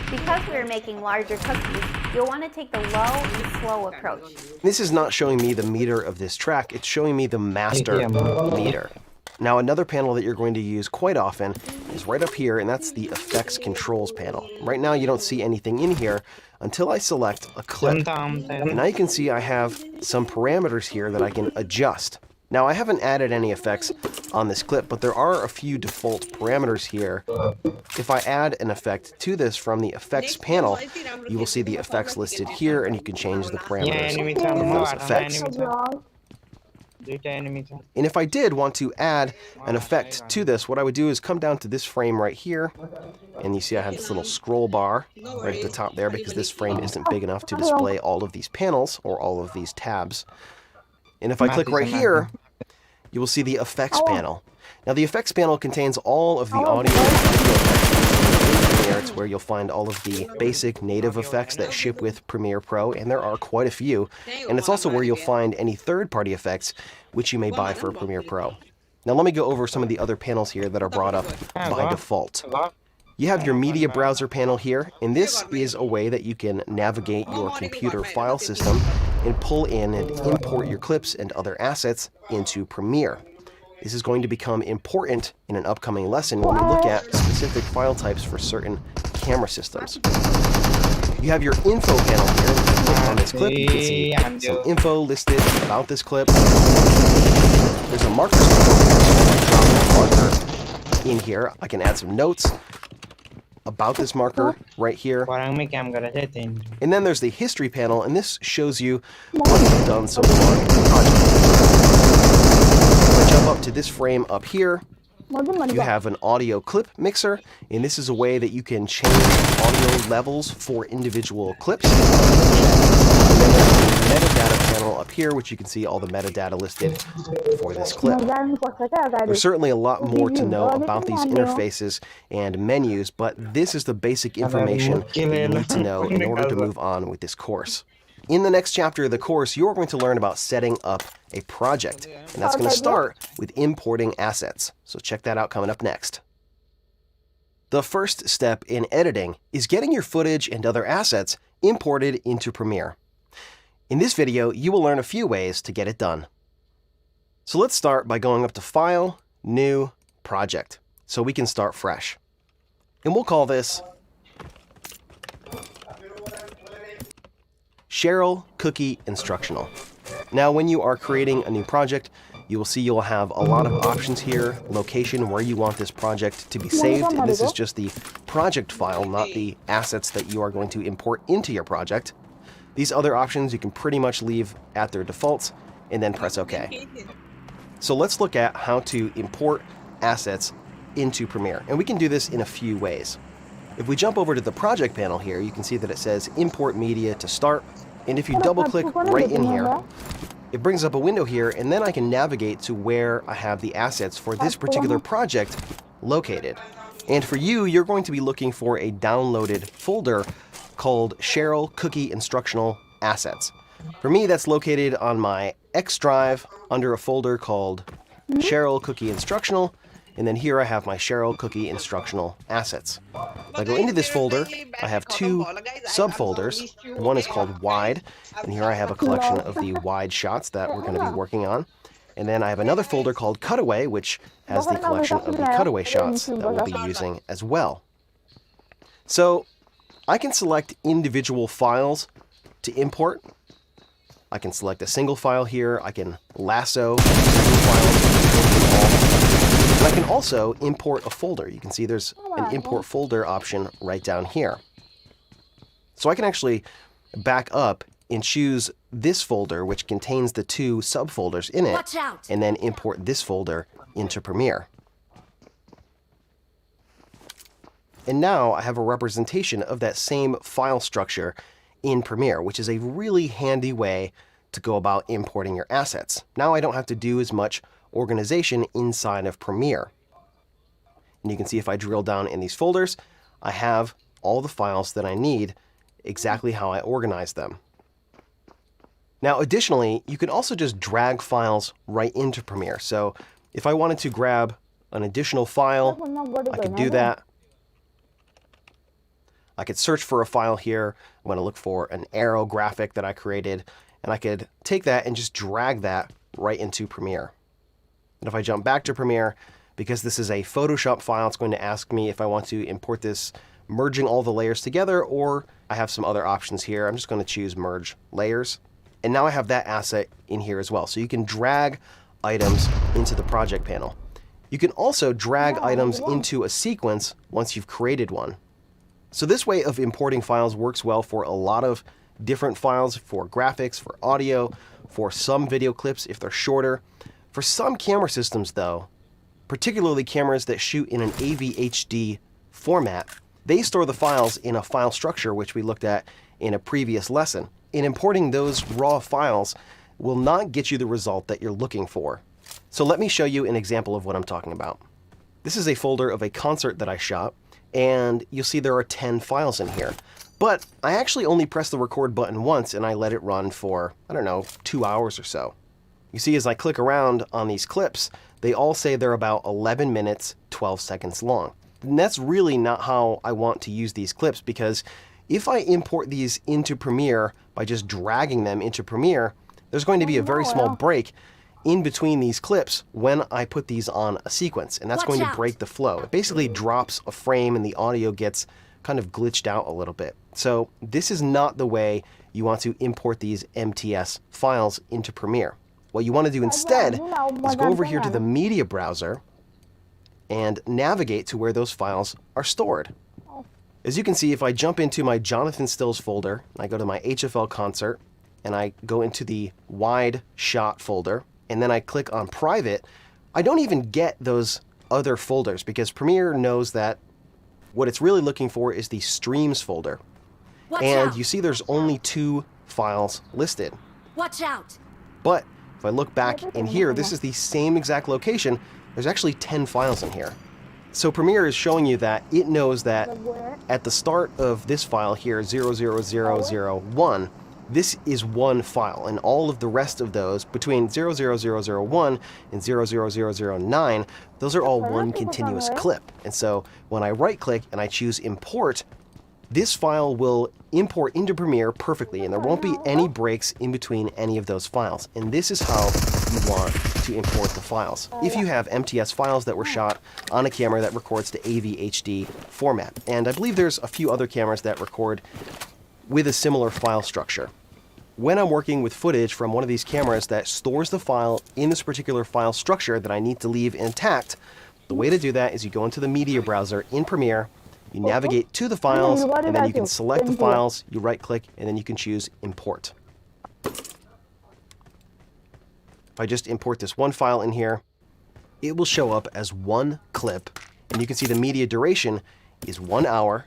because we're making larger cookies, you'll want to take the low and slow approach. This is not showing me the meter of this track, it's showing me the master meter. Now another panel that you're going to use quite often is right up here, and that's the effects controls panel. Right now you don't see anything in here until I select a clip. And now you can see I have some parameters here that I can adjust. Now I haven't added any effects on this clip, but there are a few default parameters here. If I add an effect to this from the effects panel, you will see the effects listed here, and you can change the parameters of those effects. And if I did want to add an effect to this, what I would do is come down to this frame right here, and you see I have this little scroll bar right at the top there because this frame isn't big enough to display all of these panels or all of these tabs. And if I click right here, you will see the effects panel. Now the effects panel contains all of the audio and video effects. It's where you'll find all of the basic native effects that ship with Premiere Pro, and there are quite a few. And it's also where you'll find any third-party effects which you may buy for Premiere Pro. Now let me go over some of the other panels here that are brought up by default. You have your media browser panel here, and this is a way that you can navigate your computer file system and pull in and import your clips and other assets into Premiere. This is going to become important in an upcoming lesson when we look at specific file types for certain camera systems. You have your info panel here. If you click on this clip, you can see some info listed about this clip. There's a marker. Drop a marker in here. I can add some notes about this marker right here. And then there's the history panel, and this shows you what you've done so far in the project. If I jump up to this frame up here, you have an audio clip mixer, and this is a way that you can change audio levels for individual clips. And then there's the metadata panel up here, which you can see all the metadata listed for this clip. There's certainly a lot more to know about these interfaces and menus, but this is the basic information that you need to know in order to move on with this course. In the next chapter of the course, you're going to learn about setting up a project, and that's going to start with importing assets. So check that out coming up next. The first step in editing is getting your footage and other assets imported into Premiere. In this video, you will learn a few ways to get it done. So let's start by going up to File, New, Project, so we can start fresh. And we'll call this Cheryl Cookie Instructional. Now, when you are creating a new project, you will see you'll have a lot of options here, location where you want this project to be saved, and this is just the project file, not the assets that you are going to import into your project. These other options you can pretty much leave at their defaults, and then press OK. So let's look at how to import assets into Premiere, and we can do this in a few ways. If we jump over to the project panel here, you can see that it says Import Media to Start, and if you double click right in here, it brings up a window here, and then I can navigate to where I have the assets for this particular project located. And for you, you're going to be looking for a downloaded folder called Cheryl Cookie Instructional Assets. For me, that's located on my X drive under a folder called Cheryl Cookie Instructional, and then here I have my Cheryl Cookie Instructional Assets. If I go into this folder, I have two subfolders. One is called Wide, and here I have a collection of the wide shots that we're going to be working on. And then I have another folder called Cutaway, which has the collection of the cutaway shots that we'll be using as well. So I can select individual files to import. I can select a single file here. I can lasso several files. And I can also import a folder. You can see there's an import folder option right down here. So I can actually back up and choose this folder, which contains the two subfolders in it, and then import this folder into Premiere. And now I have a representation of that same file structure in Premiere, which is a really handy way to go about importing your assets. Now I don't have to do as much organization inside of Premiere. And you can see if I drill down in these folders, I have all the files that I need, exactly how I organize them. Now, additionally, you can also just drag files right into Premiere. So if I wanted to grab an additional file, I could do that. I could search for a file here. I'm going to look for an arrow graphic that I created, and I could take that and just drag that right into Premiere. And if I jump back to Premiere, because this is a Photoshop file, it's going to ask me if I want to import this merging all the layers together, or I have some other options here. I'm just going to choose Merge Layers. And now I have that asset in here as well. So you can drag items into the project panel. You can also drag items into a sequence once you've created one. So this way of importing files works well for a lot of different files, for graphics, for audio, for some video clips if they're shorter. For some camera systems though, particularly cameras that shoot in an AV-HD format, they store the files in a file structure, which we looked at in a previous lesson. In importing those raw files will not get you the result that you're looking for. So let me show you an example of what I'm talking about. This is a folder of a concert that I shot, and you'll see there are 10 files in here. But I actually only pressed the record button once and I let it run for, I don't know, 2 hours or so. You see, as I click around on these clips, they all say they're about 11 minutes, 12 seconds long. And that's really not how I want to use these clips, because if I import these into Premiere by just dragging them into Premiere, there's going to be a very small break in between these clips when I put these on a sequence, and that's going to break the flow. It basically drops a frame and the audio gets kind of glitched out a little bit. So this is not the way you want to import these MTS files into Premiere. What you want to do instead is go over here to the media browser and navigate to where those files are stored. As you can see, if I jump into my Jonathan Stills folder, I go to my HFL concert, and I go into the wide shot folder, and then I click on private, I don't even get those other folders because Premiere knows that what it's really looking for is the streams folder. And you see there's only 2 files listed. Watch out! But if I look back in here, this is the same exact location. There's actually 10 files in here. So Premiere is showing you that it knows that at the start of this file here, 00001, this is one file, and all of the rest of those between 00001 and 00009, those are all one continuous clip. And so when I right click and I choose import, this file will import into Premiere perfectly, and there won't be any breaks in between any of those files. And this is how you want to import the files. If you have MTS files that were shot on a camera that records to AV-HD format, and I believe there's a few other cameras that record with a similar file structure. When I'm working with footage from one of these cameras that stores the file in this particular file structure that I need to leave intact, the way to do that is you go into the media browser in Premiere, you navigate to the files, and then you can select the files, you right click, and then you can choose import. If I just import this one file in here, it will show up as one clip, and you can see the media duration is 1 hour,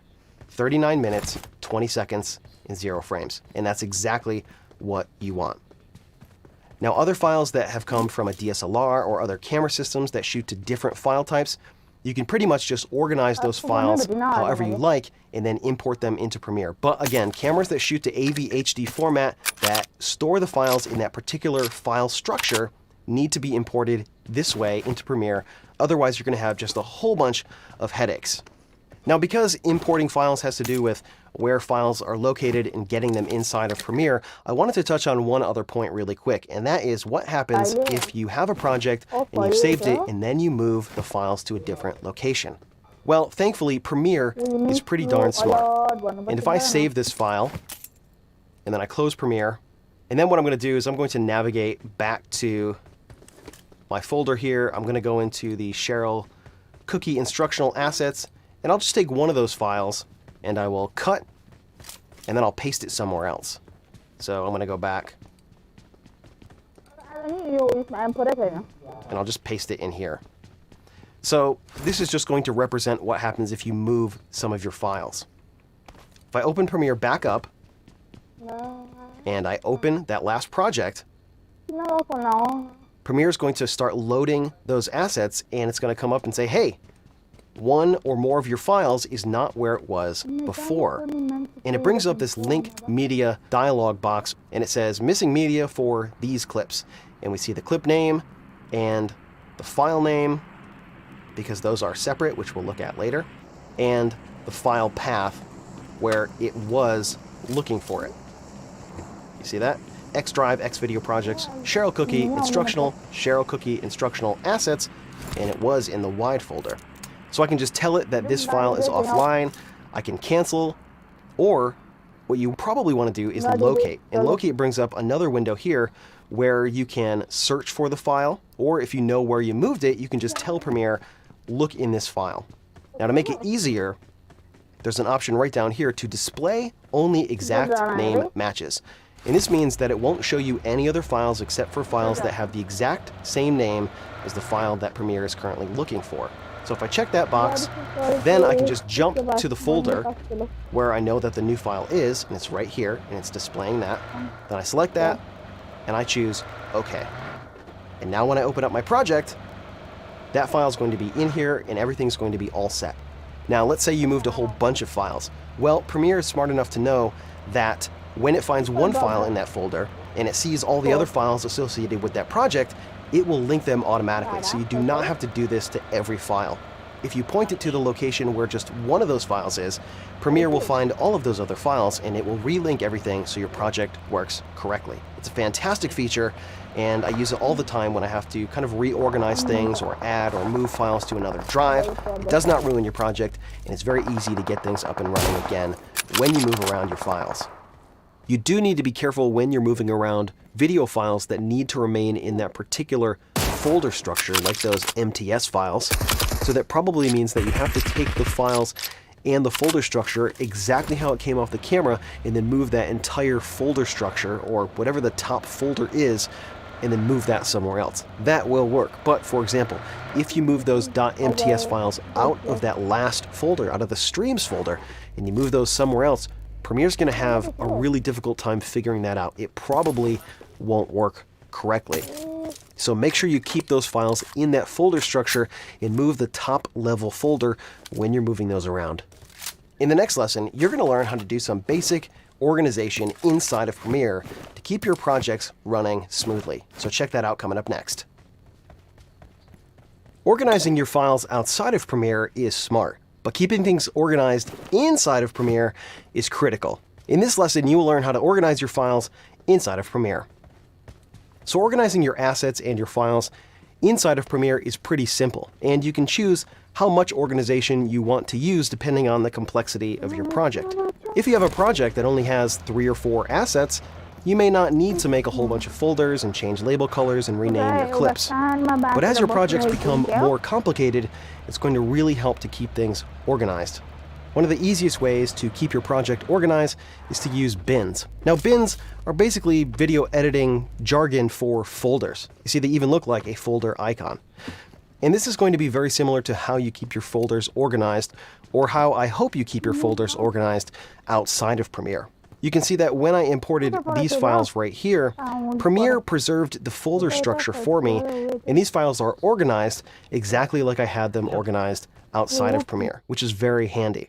39 minutes, 20 seconds, and 0 frames. And that's exactly what you want. Now, other files that have come from a DSLR or other camera systems that shoot to different file types, You can pretty much just organize those files however you like and then import them into Premiere. But again, cameras that shoot to AV HD format that store the files in that particular file structure need to be imported this way into Premiere. Otherwise, you're going to have just a whole bunch of headaches. Now, because importing files has to do with where files are located and getting them inside of Premiere, I wanted to touch on one other point really quick, and that is what happens if you have a project and you've saved it and then you move the files to a different location. Well, thankfully, Premiere is pretty darn smart. And if I save this file, and then I close Premiere, and then what I'm going to do is I'm going to navigate back to my folder here. I'm going to go into the Cheryl Cookie Instructional Assets, and I'll just take one of those files and I will cut, and then I'll paste it somewhere else. So I'm going to go back and I'll just paste it in here. So this is just going to represent what happens if you move some of your files. If I open Premiere back up and I open that last project, Premiere is going to start loading those assets, and it's going to come up and say, hey, one or more of your files is not where it was before. And it brings up this link media dialog box, and it says missing media for these clips. And we see the clip name and the file name, because those are separate, which we'll look at later, and the file path where it was looking for it. You see that? X Drive, X Video Projects, Cheryl Cookie Instructional Assets, and it was in the wide folder. So I can just tell it that this file is offline, I can cancel, or what you probably want to do is locate. And locate brings up another window here where you can search for the file, or if you know where you moved it, you can just tell Premiere, look in this file. Now to make it easier, there's an option right down here to display only exact name matches. And this means that it won't show you any other files except for files that have the exact same name as the file that Premiere is currently looking for. So if I check that box, then I can just jump to the folder where I know that the new file is, and it's right here, and it's displaying that. Then I select that, and I choose OK. And now when I open up my project, that file is going to be in here, and everything's going to be all set. Now, let's say you moved a whole bunch of files. Well, Premiere is smart enough to know that when it finds one file in that folder, and it sees all the other files associated with that project, it will link them automatically, so you do not have to do this to every file. If you point it to the location where just one of those files is, Premiere will find all of those other files, and it will relink everything so your project works correctly. It's a fantastic feature, and I use it all the time when I have to kind of reorganize things or add or move files to another drive. It does not ruin your project, and it's very easy to get things up and running again when you move around your files. You do need to be careful when you're moving around video files that need to remain in that particular folder structure, like those MTS files. So that probably means that you have to take the files and the folder structure exactly how it came off the camera, and then move that entire folder structure, or whatever the top folder is, and then move that somewhere else. That will work. But for example, if you move those .mts files out of that last folder, out of the streams folder, and you move those somewhere else, Premiere's going to have a really difficult time figuring that out. It probably won't work correctly. So make sure you keep those files in that folder structure and move the top level folder when you're moving those around. In the next lesson, you're going to learn how to do some basic organization inside of Premiere to keep your projects running smoothly. So check that out coming up next. Organizing your files outside of Premiere is smart, but keeping things organized inside of Premiere is critical. In this lesson, you will learn how to organize your files inside of Premiere. So organizing your assets and your files inside of Premiere is pretty simple, and you can choose how much organization you want to use depending on the complexity of your project. If you have a project that only has 3 or 4 assets, you may not need to make a whole bunch of folders and change label colors and rename your clips. But as your projects become more complicated, it's going to really help to keep things organized. One of the easiest ways to keep your project organized is to use bins. Now, bins are basically video editing jargon for folders. You see, they even look like a folder icon. And this is going to be very similar to how you keep your folders organized, or how I hope you keep your folders organized outside of Premiere. You can see that when I imported these files right here, Premiere preserved the folder structure for me, and these files are organized exactly like I had them organized outside of Premiere, which is very handy.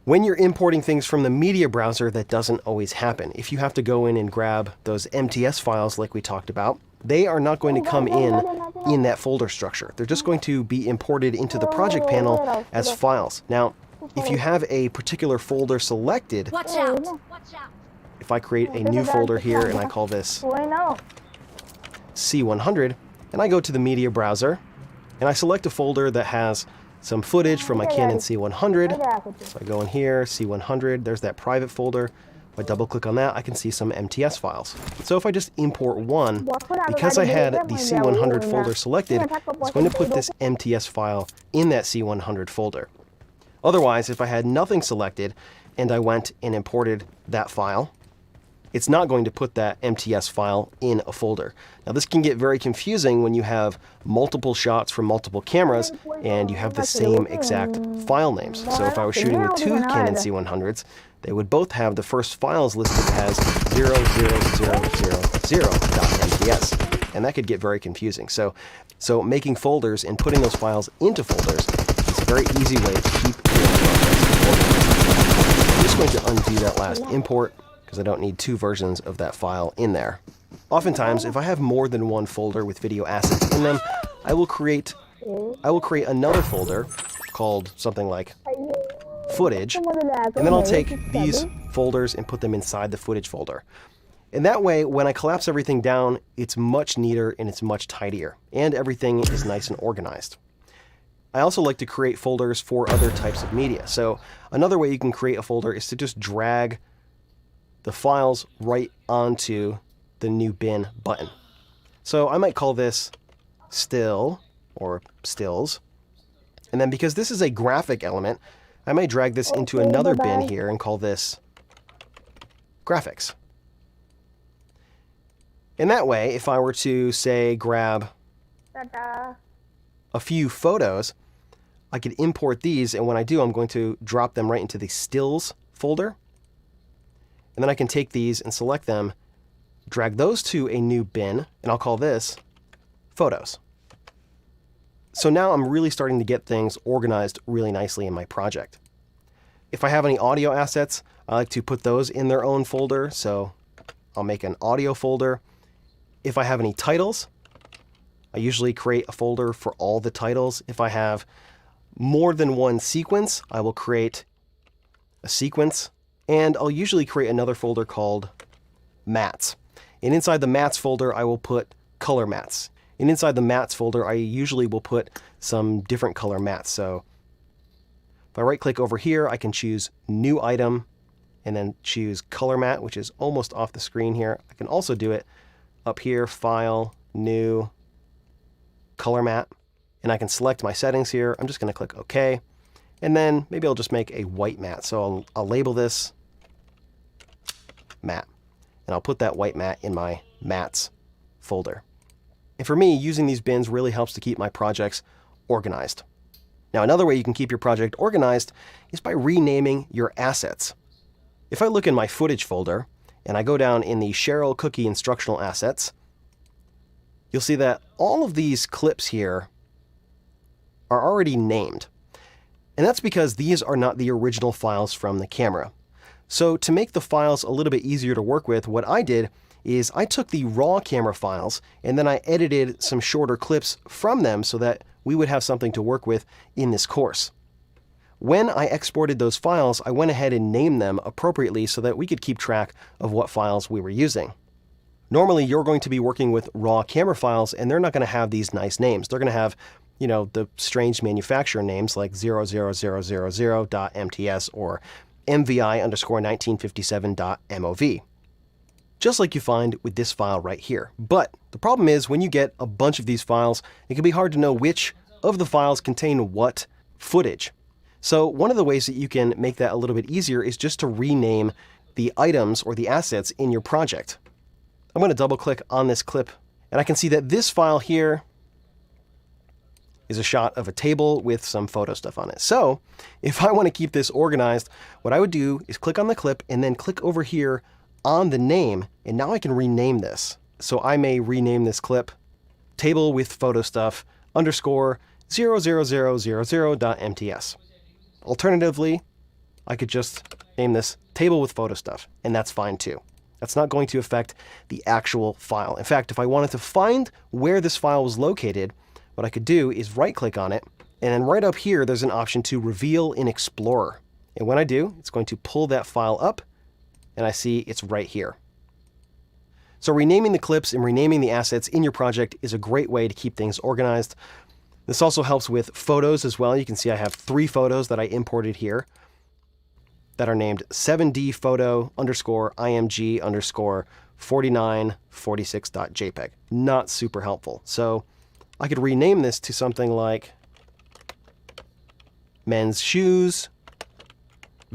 When you're importing things from the media browser, that doesn't always happen. If you have to go in and grab those MTS files like we talked about, they are not going to come in that folder structure. They're just going to be imported into the project panel as files. Now, if you have a particular folder selected, Watch out! if I create a new folder here and I call this C100, and I go to the media browser, and I select a folder that has some footage from my Canon C100. So I go in here, C100, there's that private folder. If I double click on that, I can see some MTS files. So if I just import one, because I had the C100 folder selected, it's going to put this MTS file in that C100 folder. Otherwise, if I had nothing selected and I went and imported that file, it's not going to put that MTS file in a folder. Now this can get very confusing when you have multiple shots from multiple cameras and you have the same exact file names. So if I was shooting with two Canon C100s, they would both have the first files listed as 00000.mts, and that could get very confusing. So making folders and putting those files into folders is a very easy way to keep your projects organized. I'm just going to undo that last import, because I don't need two versions of that file in there. Oftentimes, if I have more than one folder with video assets in them, I will create another folder called something like footage, and then I'll take these folders and put them inside the footage folder. And that way, when I collapse everything down, it's much neater and it's much tidier, and everything is nice and organized. I also like to create folders for other types of media. So another way you can create a folder is to just drag the files right onto the new bin button. So I might call this still or stills. And then because this is a graphic element, I might drag this into another bin here and call this graphics. And that way, if I were to, say, grab a few photos, I could import these, and when I do, I'm going to drop them right into the stills folder. And then I can take these and select them, drag those to a new bin, and I'll call this photos. So now I'm really starting to get things organized really nicely in my project. If I have any audio assets, I like to put those in their own folder, so I'll make an audio folder. If I have any titles, I usually create a folder for all the titles. If I have more than one sequence, I will create a sequence, and I'll usually create another folder called mats. And inside the mats folder, I will put color mats. And inside the mats folder, I usually will put some different color mats. So if I right click over here, I can choose new item and then choose color mat, which is almost off the screen here. I can also do it up here, file, new, color mat. And I can select my settings here. I'm just going to click OK. And then maybe I'll just make a white mat. So I'll label this mat. And I'll put that white mat in my mats folder. And for me, using these bins really helps to keep my projects organized. Now, another way you can keep your project organized is by renaming your assets. If I look in my footage folder and I go down in the Cheryl Cookie instructional assets, you'll see that all of these clips here are already named. And that's because these are not the original files from the camera. So to make the files a little bit easier to work with, what I did is I took the raw camera files and then I edited some shorter clips from them so that we would have something to work with in this course. When I exported those files, I went ahead and named them appropriately so that we could keep track of what files we were using. Normally, you're going to be working with raw camera files and they're not going to have these nice names. They're going to have, you know, the strange manufacturer names like 00000.mts or MVI_1957.mov. Just like you find with this file right here. But the problem is when you get a bunch of these files, it can be hard to know which of the files contain what footage. So one of the ways that you can make that a little bit easier is just to rename the items or the assets in your project. I'm going to double click on this clip and I can see that this file here is a shot of a table with some photo stuff on it. So if I want to keep this organized, what I would do is click on the clip and then click over here on the name, and now I can rename this. So I may rename this clip table with photo stuff underscore 00000.mts. Alternatively, I could just name this table with photo stuff, and that's fine too. That's not going to affect the actual file. In fact, if I wanted to find where this file was located, what I could do is right-click on it, and then right up here, there's an option to reveal in Explorer. And when I do, it's going to pull that file up, and I see it's right here. So renaming the clips and renaming the assets in your project is a great way to keep things organized. This also helps with photos as well. You can see I have 3 photos that I imported here that are named 7D photo underscore img underscore 4946.jpg. Not super helpful. So I could rename this to something like men's shoes,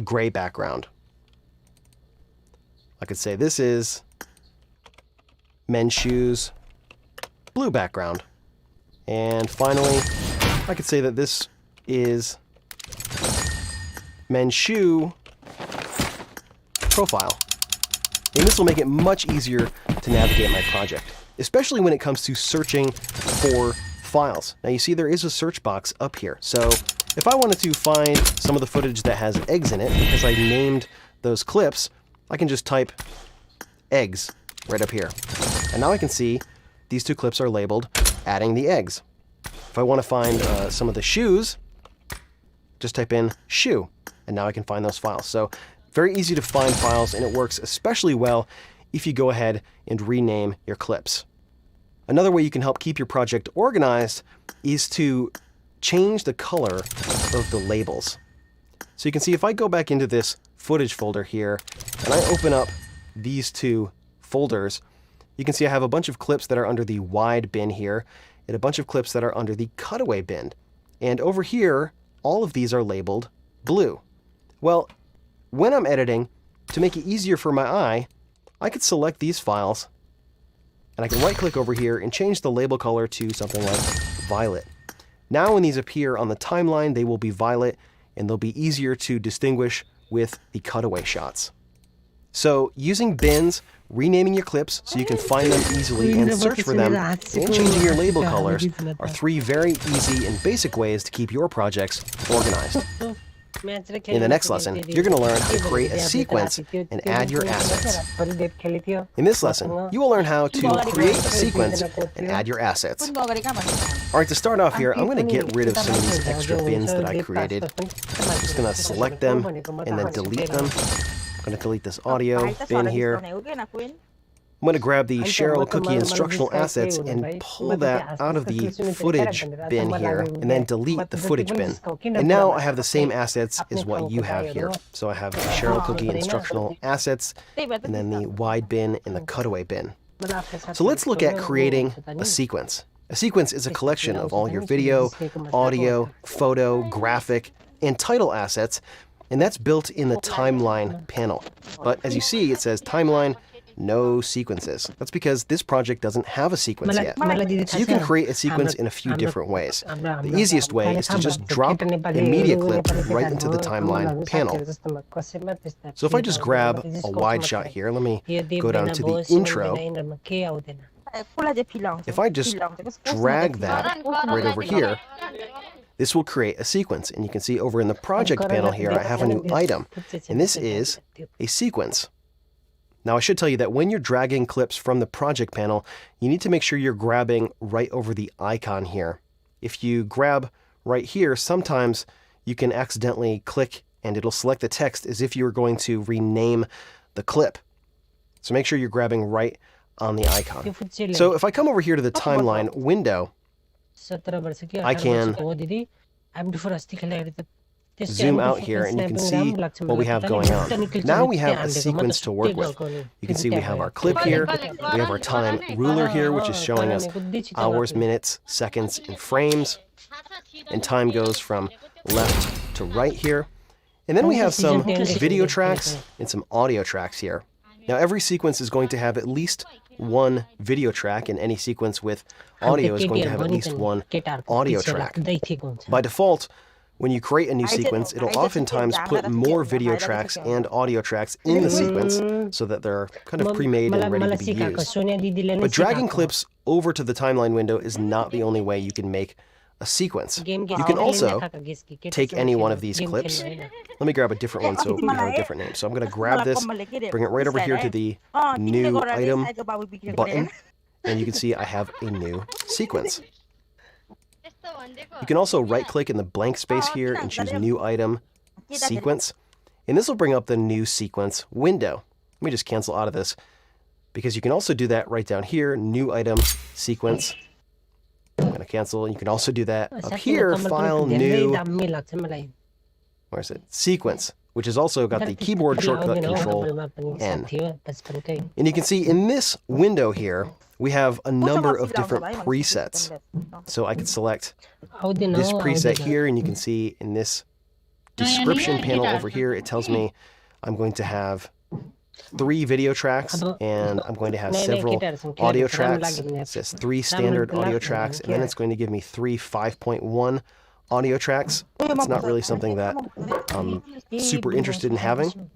gray background. I could say this is men's shoes, blue background. And finally, I could say that this is men's shoe profile. And this will make it much easier to navigate my project, especially when it comes to searching for files. Now you see there is a search box up here. So if I wanted to find some of the footage that has eggs in it, because I named those clips, I can just type eggs right up here. And now I can see these 2 clips are labeled adding the eggs. If I want to find some of the shoes, just type in shoe, and now I can find those files. So very easy to find files, and it works especially well if you go ahead and rename your clips. Another way you can help keep your project organized is to change the color of the labels. So you can see if I go back into this footage folder here, and I open up these 2 folders, you can see I have a bunch of clips that are under the wide bin here, and a bunch of clips that are under the cutaway bin. And over here, all of these are labeled blue. Well, when I'm editing, to make it easier for my eye, I could select these files, and I can right-click over here and change the label color to something like violet. Now when these appear on the timeline, they will be violet, and they'll be easier to distinguish with the cutaway shots. So using bins, renaming your clips so you can find them easily and search for them, and changing your label colors are 3 very easy and basic ways to keep your projects organized. In the next lesson, you're going to learn how to create a sequence and add your assets. In this lesson, you will learn how to create a sequence and add your assets. Alright, to start off here, I'm going to get rid of some of these extra bins that I created. I'm just going to select them and then delete them. I'm going to delete this audio bin here. I'm going to grab the Cheryl Cookie instructional assets and pull that out of the footage bin here, and then delete the footage bin. And now I have the same assets as what you have here. So I have the Cheryl Cookie instructional assets, and then the wide bin and the cutaway bin. So let's look at creating a sequence. A sequence is a collection of all your video, audio, photo, graphic, and title assets, and that's built in the timeline panel. But as you see, it says timeline, no sequences. That's because this project doesn't have a sequence yet. So you can create a sequence in a few different ways. The easiest way is to just drop a media clip right into the timeline panel. So if I just grab a wide shot here, let me go down to the intro. If I just drag that right over here, this will create a sequence. And you can see over in the project panel here, I have a new item, and this is a sequence. Now I should tell you that when you're dragging clips from the project panel, you need to make sure you're grabbing right over the icon here. If you grab right here, sometimes you can accidentally click and it'll select the text as if you were going to rename the clip. So make sure you're grabbing right on the icon. So if I come over here to the timeline window, I can zoom out here and you can see what we have going on. Now we have a sequence to work with. You can see we have our clip here, we have our time ruler here, which is showing us hours, minutes, seconds, and frames. And time goes from left to right here. And then we have some video tracks and some audio tracks here. Now every sequence is going to have at least one video track, and any sequence with audio is going to have at least one audio track. By default, when you create a new sequence, it'll oftentimes put more video tracks and audio tracks in the sequence so that they're kind of pre-made and ready to be used. But dragging clips over to the timeline window is not the only way you can make a sequence. You can also take any one of these clips. Let me grab a different one so we have a different name. So I'm going to grab this, bring it right over here to the new item button, and you can see I have a new sequence. You can also right-click in the blank space here and choose New Item, Sequence, and this will bring up the New Sequence window. Let me just cancel out of this, because you can also do that right down here, New Item, Sequence. I'm going to cancel, and you can also do that up here, File, New, where is it? Sequence, which has also got the keyboard shortcut Control N. And you can see in this window here, we have a number of different presets. So I could select this preset here, and you can see in this description panel over here, it tells me I'm going to have 3 video tracks, and I'm going to have several audio tracks. It says 3 standard audio tracks, and then it's going to give me 3 5.1 audio tracks. It's not really something that I'm super interested in having.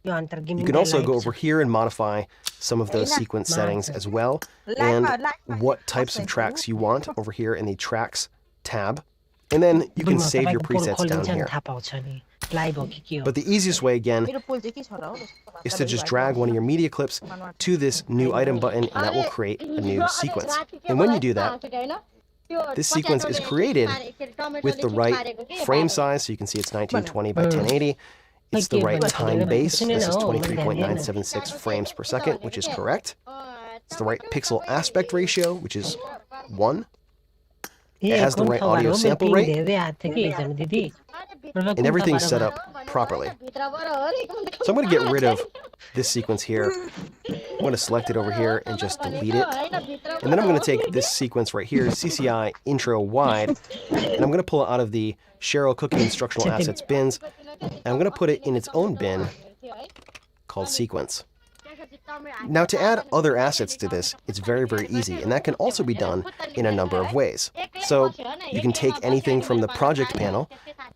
You can also go over here and modify some of those sequence settings as well, and what types of tracks you want over here in the Tracks tab. And then you can save your presets down here. But the easiest way, again, is to just drag one of your media clips to this New Item button, and that will create a new sequence. And when you do that, this sequence is created with the right frame size, so you can see it's 1920 by 1080. It's the right time base. This is 23.976 frames per second, which is correct. It's the right pixel aspect ratio, which is 1. It has the right audio sample rate. And everything's set up properly. So I'm going to get rid of this sequence here. I'm going to select it over here and just delete it. And then I'm going to take this sequence right here, CCI intro wide, and I'm going to pull it out of the Cheryl Cooking Instructional Assets bins, and I'm going to put it in its own bin called Sequence. Now, to add other assets to this, it's very, very easy, and that can also be done in a number of ways. So you can take anything from the project panel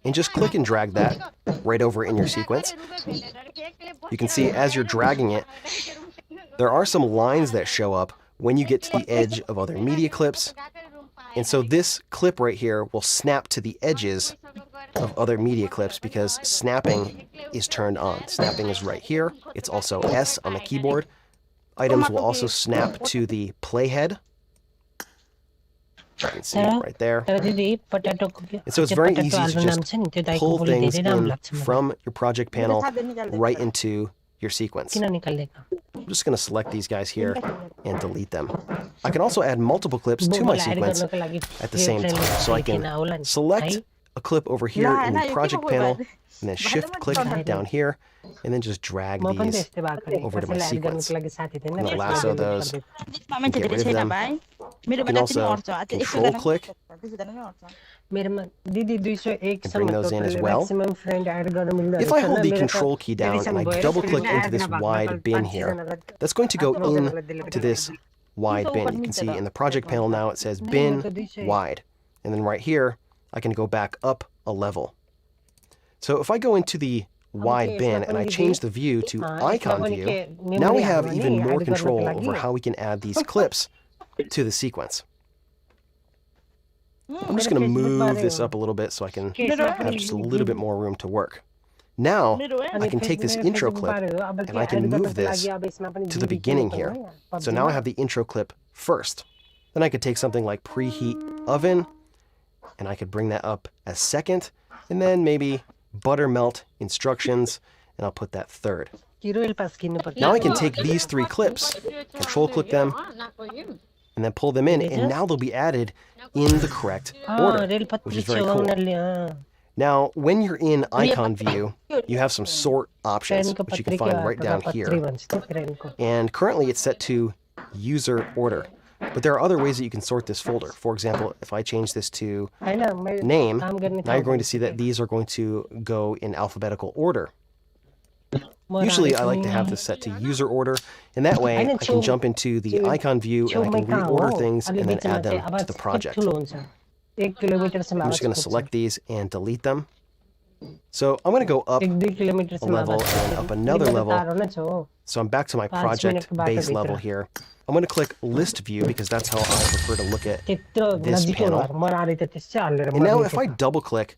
and just click and drag that right over in your sequence. You can see as you're dragging it, there are some lines that show up when you get to the edge of other media clips. And so this clip right here will snap to the edges of other media clips because snapping is turned on. Snapping is right here. It's also S on the keyboard. Items will also snap to the playhead. You can see it right there. And so it's very easy to just pull things in from your project panel right into your sequence. I'm just going to select these guys here and delete them. I can also add multiple clips to my sequence at the same time. So I can select a clip over here in the project panel, and then shift click down here, and then just drag these over to my sequence. I'm going to lasso those, and get rid of them. You can also control click and bring those in as well. If I hold the control key down and I double click into this wide bin here, that's going to go into this wide bin. You can see in the project panel now it says bin wide. And then right here, I can go back up a level. So if I go into the wide bin and I change the view to icon view, now we have even more control over how we can add these clips to the sequence. I'm just going to move this up a little bit so I can have just a little bit more room to work. Now, I can take this intro clip and I can move this to the beginning here. So now I have the intro clip first. Then I could take something like preheat oven, and I could bring that up as second, and then maybe buttermelt instructions, and I'll put that third. Now I can take these 3 clips, control click them, and then pull them in, and now they'll be added in the correct order, which is very cool. Now, when you're in icon view, you have some sort options, which you can find right down here. And currently it's set to user order. But there are other ways that you can sort this folder. For example, if I change this to name, now you're going to see that these are going to go in alphabetical order. Usually I like to have this set to user order, and that way I can jump into the icon view and I can reorder things and then add them to the project. I'm just going to select these and delete them. So I'm going to go up a level and up another level. So I'm back to my project base level here. I'm going to click list view because that's how I prefer to look at this panel. And now if I double click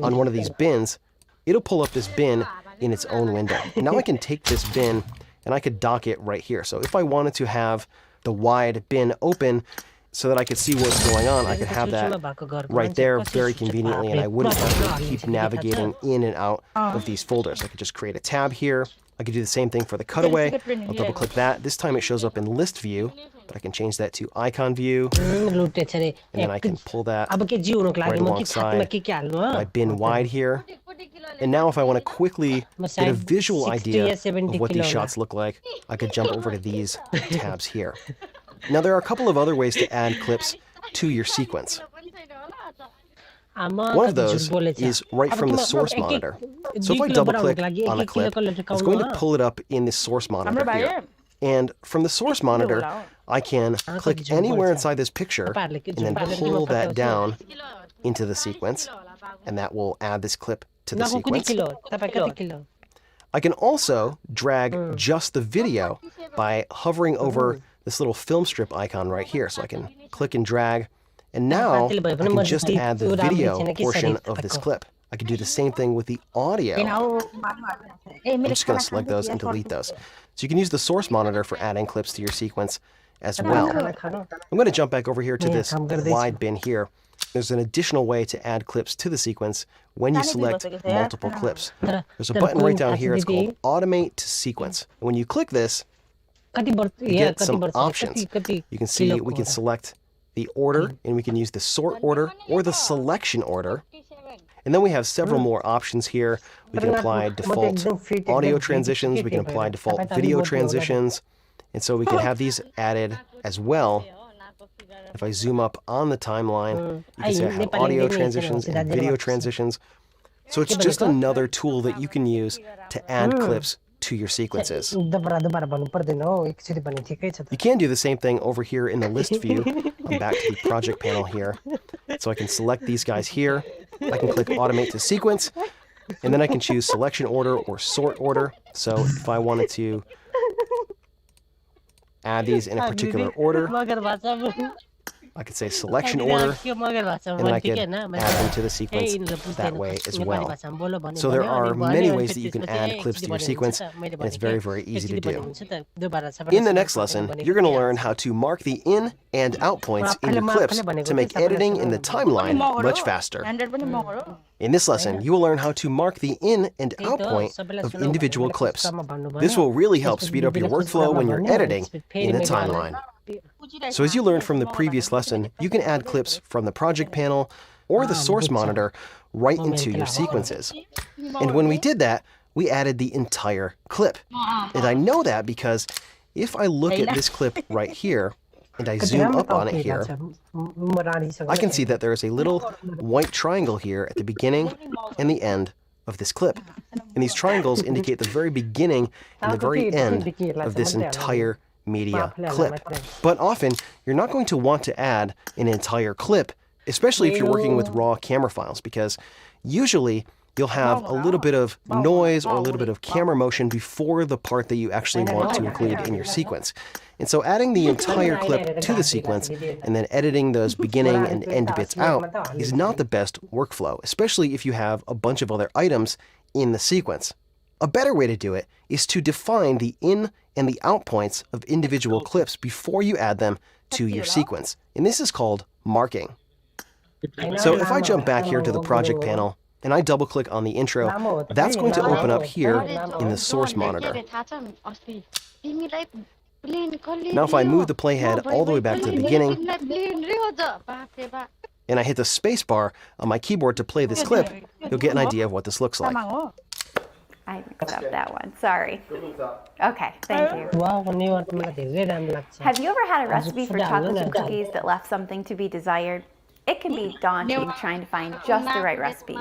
on one of these bins, it'll pull up this bin in its own window. And now I can take this bin and I could dock it right here. So if I wanted to have the wide bin open so that I could see what's going on, I could have that right there very conveniently, and I wouldn't have to keep navigating in and out of these folders. I could just create a tab here. I could do the same thing for the cutaway. I'll double click that. This time it shows up in list view, but I can change that to icon view. And then I can pull that right alongside my bin wide here. And now if I want to quickly get a visual idea of what these shots look like, I could jump over to these tabs here. Now there are a couple of other ways to add clips to your sequence. One of those is right from the source monitor. So if I double click on a clip, it's going to pull it up in the source monitor here. And from the source monitor, I can click anywhere inside this picture and then pull that down into the sequence, and that will add this clip to the sequence. I can also drag just the video by hovering over this little film strip icon right here. So I can click and drag, and now I can just add the video portion of this clip. I can do the same thing with the audio. I'm just going to select those and delete those. So you can use the source monitor for adding clips to your sequence as well. I'm going to jump back over here to this wide bin here. There's an additional way to add clips to the sequence when you select multiple clips. There's a button right down here. It's called Automate to Sequence. And when you click this, you get some options. You can see we can select the order, and we can use the sort order or the selection order. And then we have several more options here. We can apply default audio transitions. We can apply default video transitions. And so we can have these added as well. If I zoom up on the timeline, you can see I have audio transitions and video transitions. So it's just another tool that you can use to add clips to your sequences. You can do the same thing over here in the list view. I'm back to the project panel here. So I can select these guys here. I can click Automate to Sequence, and then I can choose selection order or sort order. So if I wanted to add these in a particular order, I could say selection order, and I could add them to the sequence that way as well. So there are many ways that you can add clips to your sequence, and it's very, very easy to do. In the next lesson, you're going to learn how to mark the in and out points in your clips to make editing in the timeline much faster. In this lesson, you will learn how to mark the in and out point of individual clips. This will really help speed up your workflow when you're editing in the timeline. So as you learned from the previous lesson, you can add clips from the project panel or the source monitor right into your sequences. And when we did that, we added the entire clip. And I know that because if I look at this clip right here, and I zoom up on it here, I can see that there is a little white triangle here at the beginning and the end of this clip. And these triangles indicate the very beginning and the very end of this entire media clip. But often, you're not going to want to add an entire clip, especially if you're working with raw camera files, because usually you'll have a little bit of noise or a little bit of camera motion before the part that you actually want to include in your sequence. And so adding the entire clip to the sequence and then editing those beginning and end bits out is not the best workflow, especially if you have a bunch of other items in the sequence. A better way to do it is to define the in and the out points of individual clips before you add them to your sequence. And this is called marking. So if I jump back here to the project panel and I double click on the intro, that's going to open up here in the source monitor. Now if I move the playhead all the way back to the beginning, and I hit the space bar on my keyboard to play this clip, you'll get an idea of what this looks like. I mixed up that one. Sorry. Okay, thank you. Have you ever had a recipe for chocolate chip cookies that left something to be desired? It can be daunting trying to find just the right recipe.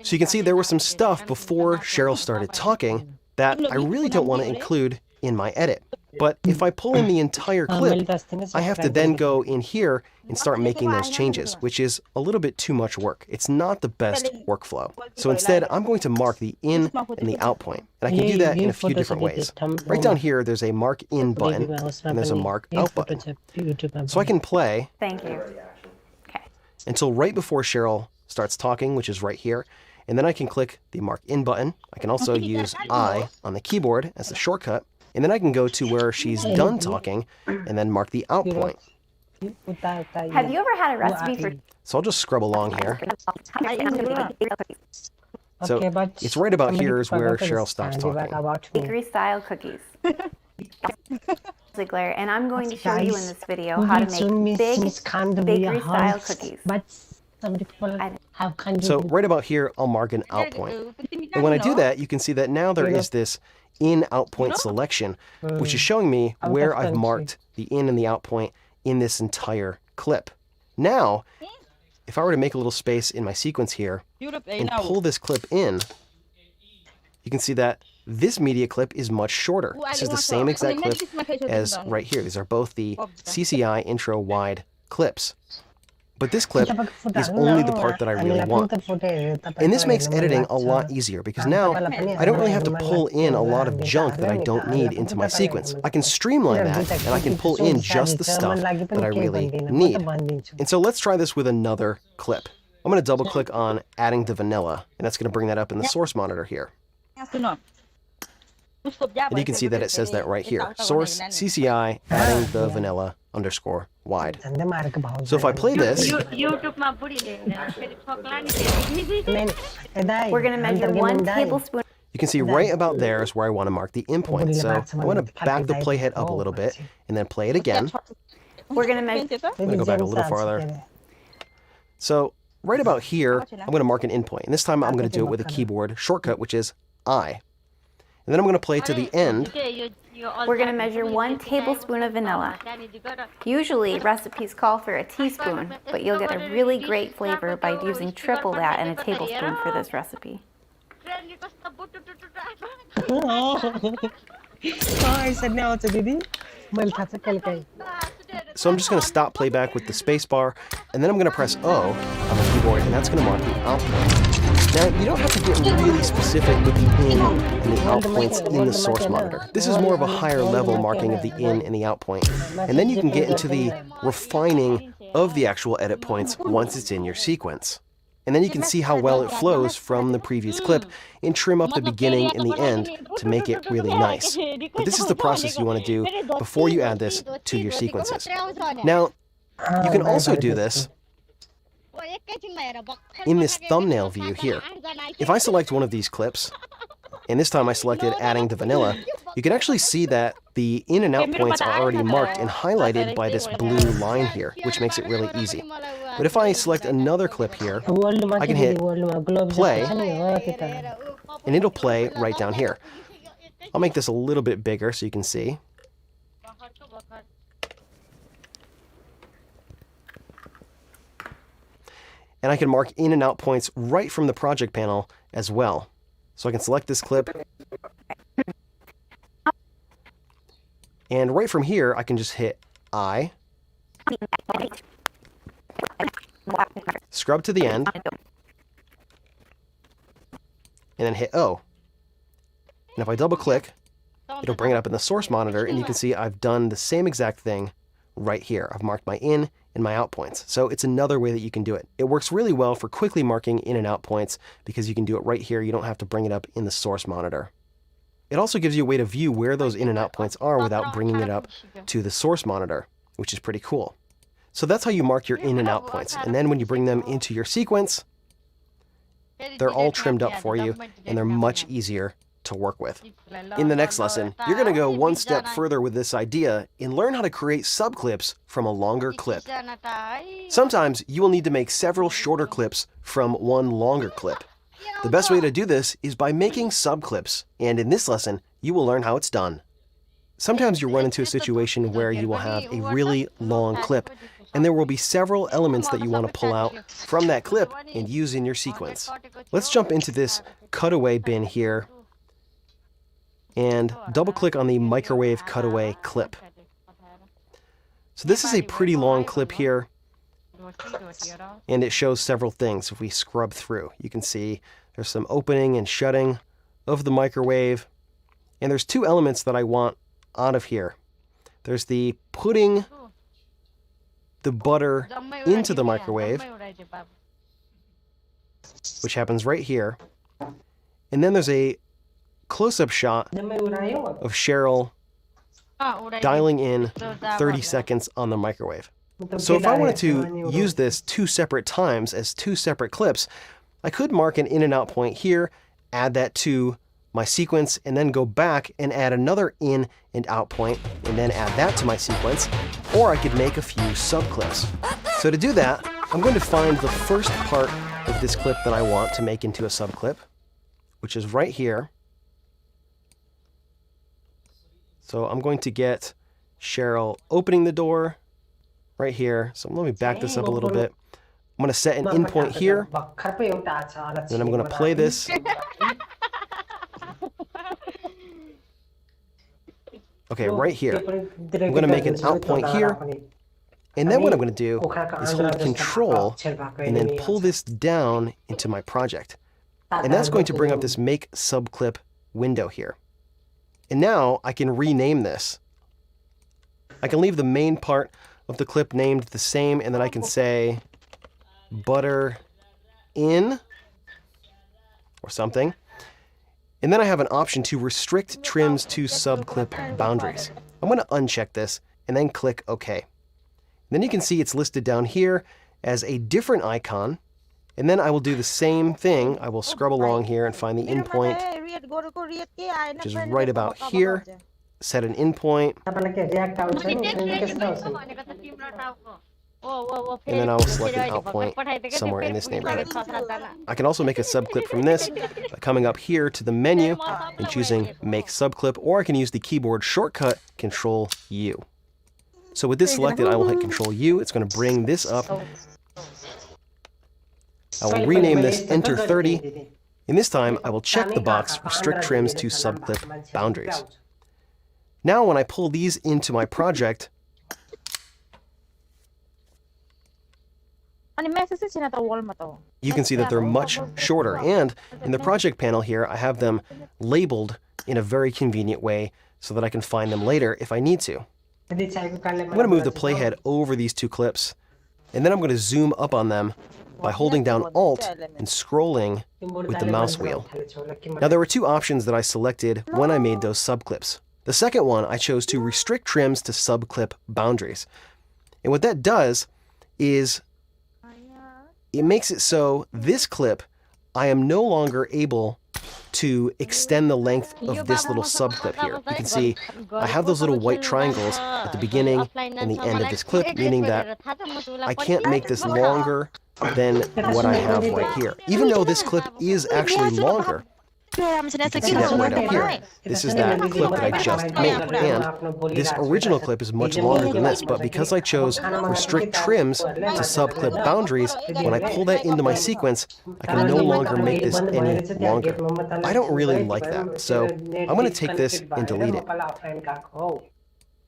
So you can see there was some stuff before Cheryl started talking that I really don't want to include in my edit. But if I pull in the entire clip, I have to then go in here and start making those changes, which is a little bit too much work. It's not the best workflow. So instead, I'm going to mark the in and the out point. And I can do that in a few different ways. Right down here, there's a mark in button, and there's a mark out button. So I can play Thank you. Okay. until right before Cheryl starts talking, which is right here. And then I can click the mark in button. I can also use I on the keyboard as the shortcut. And then I can go to where she's done talking and then mark the out point. Have you ever had a recipe for... So I'll just scrub along here. So it's right about here is where Cheryl stops talking. Bakery-style cookies. Ziegler, and I'm going to show you in this video how to make big bakery-style cookies. So right about here, I'll mark an out point. And when I do that, you can see that now there is this in-out point selection, which is showing me where I've marked the in and the out point in this entire clip. Now, if I were to make a little space in my sequence here and pull this clip in, you can see that this media clip is much shorter. This is the same exact clip as right here. These are both the CCI intro wide clips. But this clip is only the part that I really want. And this makes editing a lot easier because now I don't really have to pull in a lot of junk that I don't need into my sequence. I can streamline that and I can pull in just the stuff that I really need. And so let's try this with another clip. I'm going to double click on adding the vanilla, and that's going to bring that up in the source monitor here. And you can see that it says that right here. Source CCI adding the vanilla _ wide. So if I play this, we're going to measure 1 tablespoon. you can see right about there is where I want to mark the in point. So I want to back the playhead up a little bit and then play it again. We're going to measure... I'm going to go back a little farther. So right about here, I'm going to mark an in point. And this time I'm going to do it with a keyboard shortcut, which is I. And then I'm going to play to the end. We're going to measure 1 tablespoon of vanilla. Usually recipes call for a teaspoon, but you'll get a really great flavor by using triple that in a tablespoon for this recipe. So I'm just going to stop playback with the space bar, and then I'm going to press O on the keyboard, and that's going to mark the out point. Now, you don't have to get really specific with the in and the out points in the source monitor. This is more of a higher level marking of the in and the out point. And then you can get into the refining of the actual edit points once it's in your sequence. And then you can see how well it flows from the previous clip and trim up the beginning and the end to make it really nice. But this is the process you want to do before you add this to your sequences. Now, you can also do this in this thumbnail view here. If I select one of these clips, and this time I selected adding the vanilla, you can actually see that the in and out points are already marked and highlighted by this blue line here, which makes it really easy. But if I select another clip here, I can hit play, and it'll play right down here. I'll make this a little bit bigger so you can see. And I can mark in and out points right from the project panel as well. So I can select this clip. And right from here, I can just hit I. Scrub to the end. And then hit O. And if I double click, it'll bring it up in the source monitor, and you can see I've done the same exact thing right here. I've marked my in and my out points. So it's another way that you can do it. It works really well for quickly marking in and out points because you can do it right here. You don't have to bring it up in the source monitor. It also gives you a way to view where those in and out points are without bringing it up to the source monitor, which is pretty cool. So that's how you mark your in and out points. And then when you bring them into your sequence, they're all trimmed up for you and they're much easier to work with. In the next lesson, you're going to go one step further with this idea and learn how to create subclips from a longer clip. Sometimes you will need to make several shorter clips from one longer clip. The best way to do this is by making subclips, and in this lesson, you will learn how it's done. Sometimes you'll run into a situation where you will have a really long clip, and there will be several elements that you want to pull out from that clip and use in your sequence. Let's jump into this cutaway bin here. and double-click on the microwave cutaway clip. So this is a pretty long clip here, and it shows several things. If we scrub through, you can see there's some opening and shutting of the microwave, and there's two elements that I want out of here. There's the putting the butter into the microwave, which happens right here, and then there's a close-up shot of Cheryl dialing in 30 seconds on the microwave. So if I wanted to use this two separate times as two separate clips, I could mark an in and out point here, add that to my sequence, and then go back and add another in and out point, and then add that to my sequence, or I could make a few subclips. So to do that, I'm going to find the first part of this clip that I want to make into a subclip, which is right here. So I'm going to get Cheryl opening the door right here. So let me back this up a little bit. I'm going to set an in point here, then I'm going to play this. Okay, right here. I'm going to make an out point here, and then what I'm going to do is hold Control and then pull this down into my project. And that's going to bring up this Make Subclip window here. And now I can rename this. I can leave the main part of the clip named the same, and then I can say butter in or something. And then I have an option to restrict trims to subclip boundaries. I'm going to uncheck this and then click OK. Then you can see it's listed down here as a different icon. And then I will do the same thing. I will scrub along here and find the in point, which is right about here. Set an in point. And then I will select an out point somewhere in this neighborhood. I can also make a subclip from this by coming up here to the menu and choosing Make Subclip, or I can use the keyboard shortcut Control U. So with this selected, I will hit Control U. It's going to bring this up. I will rename this Enter 30, and this time I will check the box Restrict Trims to Subclip Boundaries. Now when I pull these into my project, you can see that they're much shorter, and in the project panel here I have them labeled in a very convenient way so that I can find them later if I need to. I'm going to move the playhead over these two clips, and then I'm going to zoom up on them by holding down Alt and scrolling with the mouse wheel. Now there were two options that I selected when I made those subclips. The second one I chose to restrict trims to subclip boundaries. And what that does is it makes it so this clip I am no longer able to extend the length of this little subclip here. You can see I have those little white triangles at the beginning and the end of this clip, meaning that I can't make this longer than what I have right here. Even though this clip is actually longer, you can see that right up here. This is that clip that I just made, and this original clip is much longer than this, but because I chose Restrict Trims to Subclip Boundaries, when I pull that into my sequence, I can no longer make this any longer. I don't really like that, so I'm going to take this and delete it.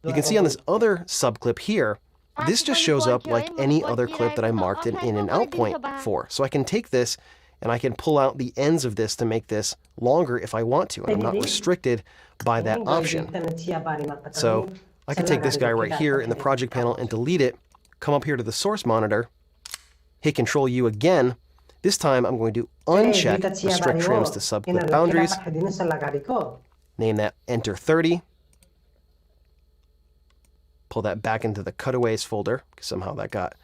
You can see on this other subclip here, this just shows up like any other clip that I marked an in and out point for. So I can take this and I can pull out the ends of this to make this longer if I want to, and I'm not restricted by that option. So I can take this guy right here in the project panel and delete it, come up here to the source monitor, hit Control U again. This time I'm going to uncheck Restrict Trims to Subclip Boundaries, name that Enter 30, pull that back into the Cutaways folder, because somehow that got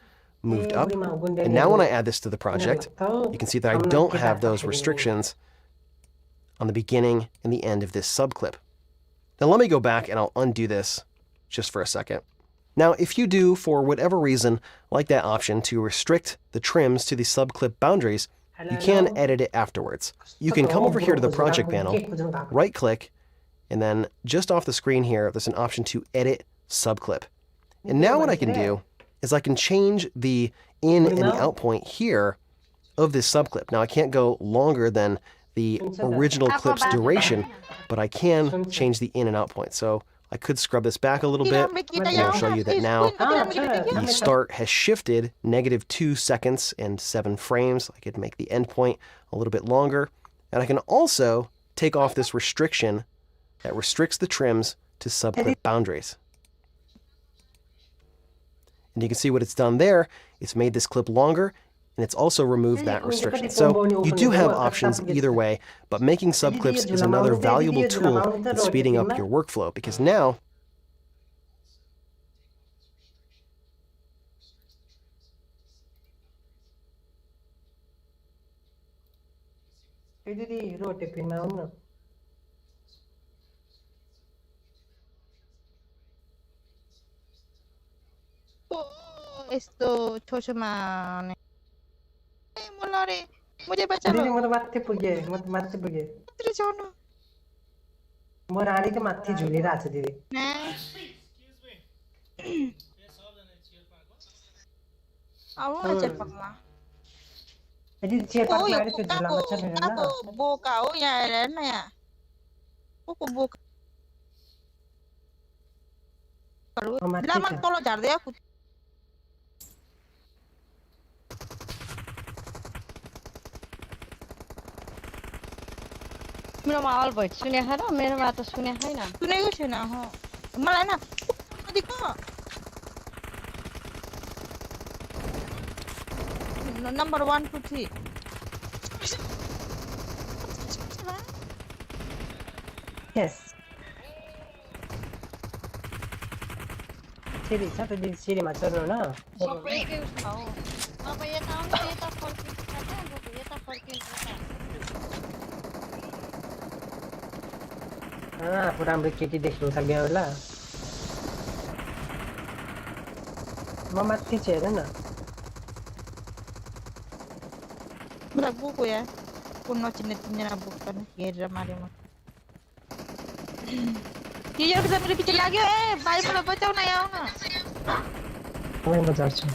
moved up. And now when I add this to the project, you can see that I don't have those restrictions on the beginning and the end of this subclip. Now let me go back and I'll undo this just for a second. Now if you do, for whatever reason, like that option to restrict the trims to the subclip boundaries, you can edit it afterwards. You can come over here to the project panel, right click, and then just off the screen here, there's an option to edit subclip. And now what I can do is I can change the in and the out point here of this subclip. Now I can't go longer than the original clip's duration, but I can change the in and out point. So I could scrub this back a little bit, and I'll show you that now the start has shifted -2 seconds and 7 frames. I could make the end point a little bit longer, and I can also take off this restriction that restricts the trims to subclip boundaries. And you can see what it's done there. It's made this clip longer, and it's also removed that restriction. So you do have options either way, but making subclips is another valuable tool in speeding up your workflow, because now Esto chochomane. Molare. मुझे बचा लो. मत माथे पुगे. तेरे जानो. म रानी के माथे झुलिरहेछ दिदी. आऊ न चेपकमा. यदि चेपक मारे त्यो झुलामा छ नि ना तो बोका हो यहाँ रहना यहाँ. को बोका. लामा तलो झार्दै आ. मेरोमा अल भइट सुनेको र मेरोमा त सुनेको छैन. सुनेको छैन हो. मलाई न कतिको नम्बर 1 2 3 यस सिरी छ त दिदी सिरीमा चढ्नु न सबै एकै उसमा हो. अब यता आउनु यता फर्किन्छ त यता फर्किन्छ त राम्रो केटी देख्नु थाल्यो होला म माथि चाहिँ हेर न मेरा बुक हो यार कुन्नो चिन्ने चिन्ने बुक करने हेरेर मारे म ये यार किसी मेरे पीछे लाग्यो ए भाइ मलाई बचाउ न आउ न म बचाउँछु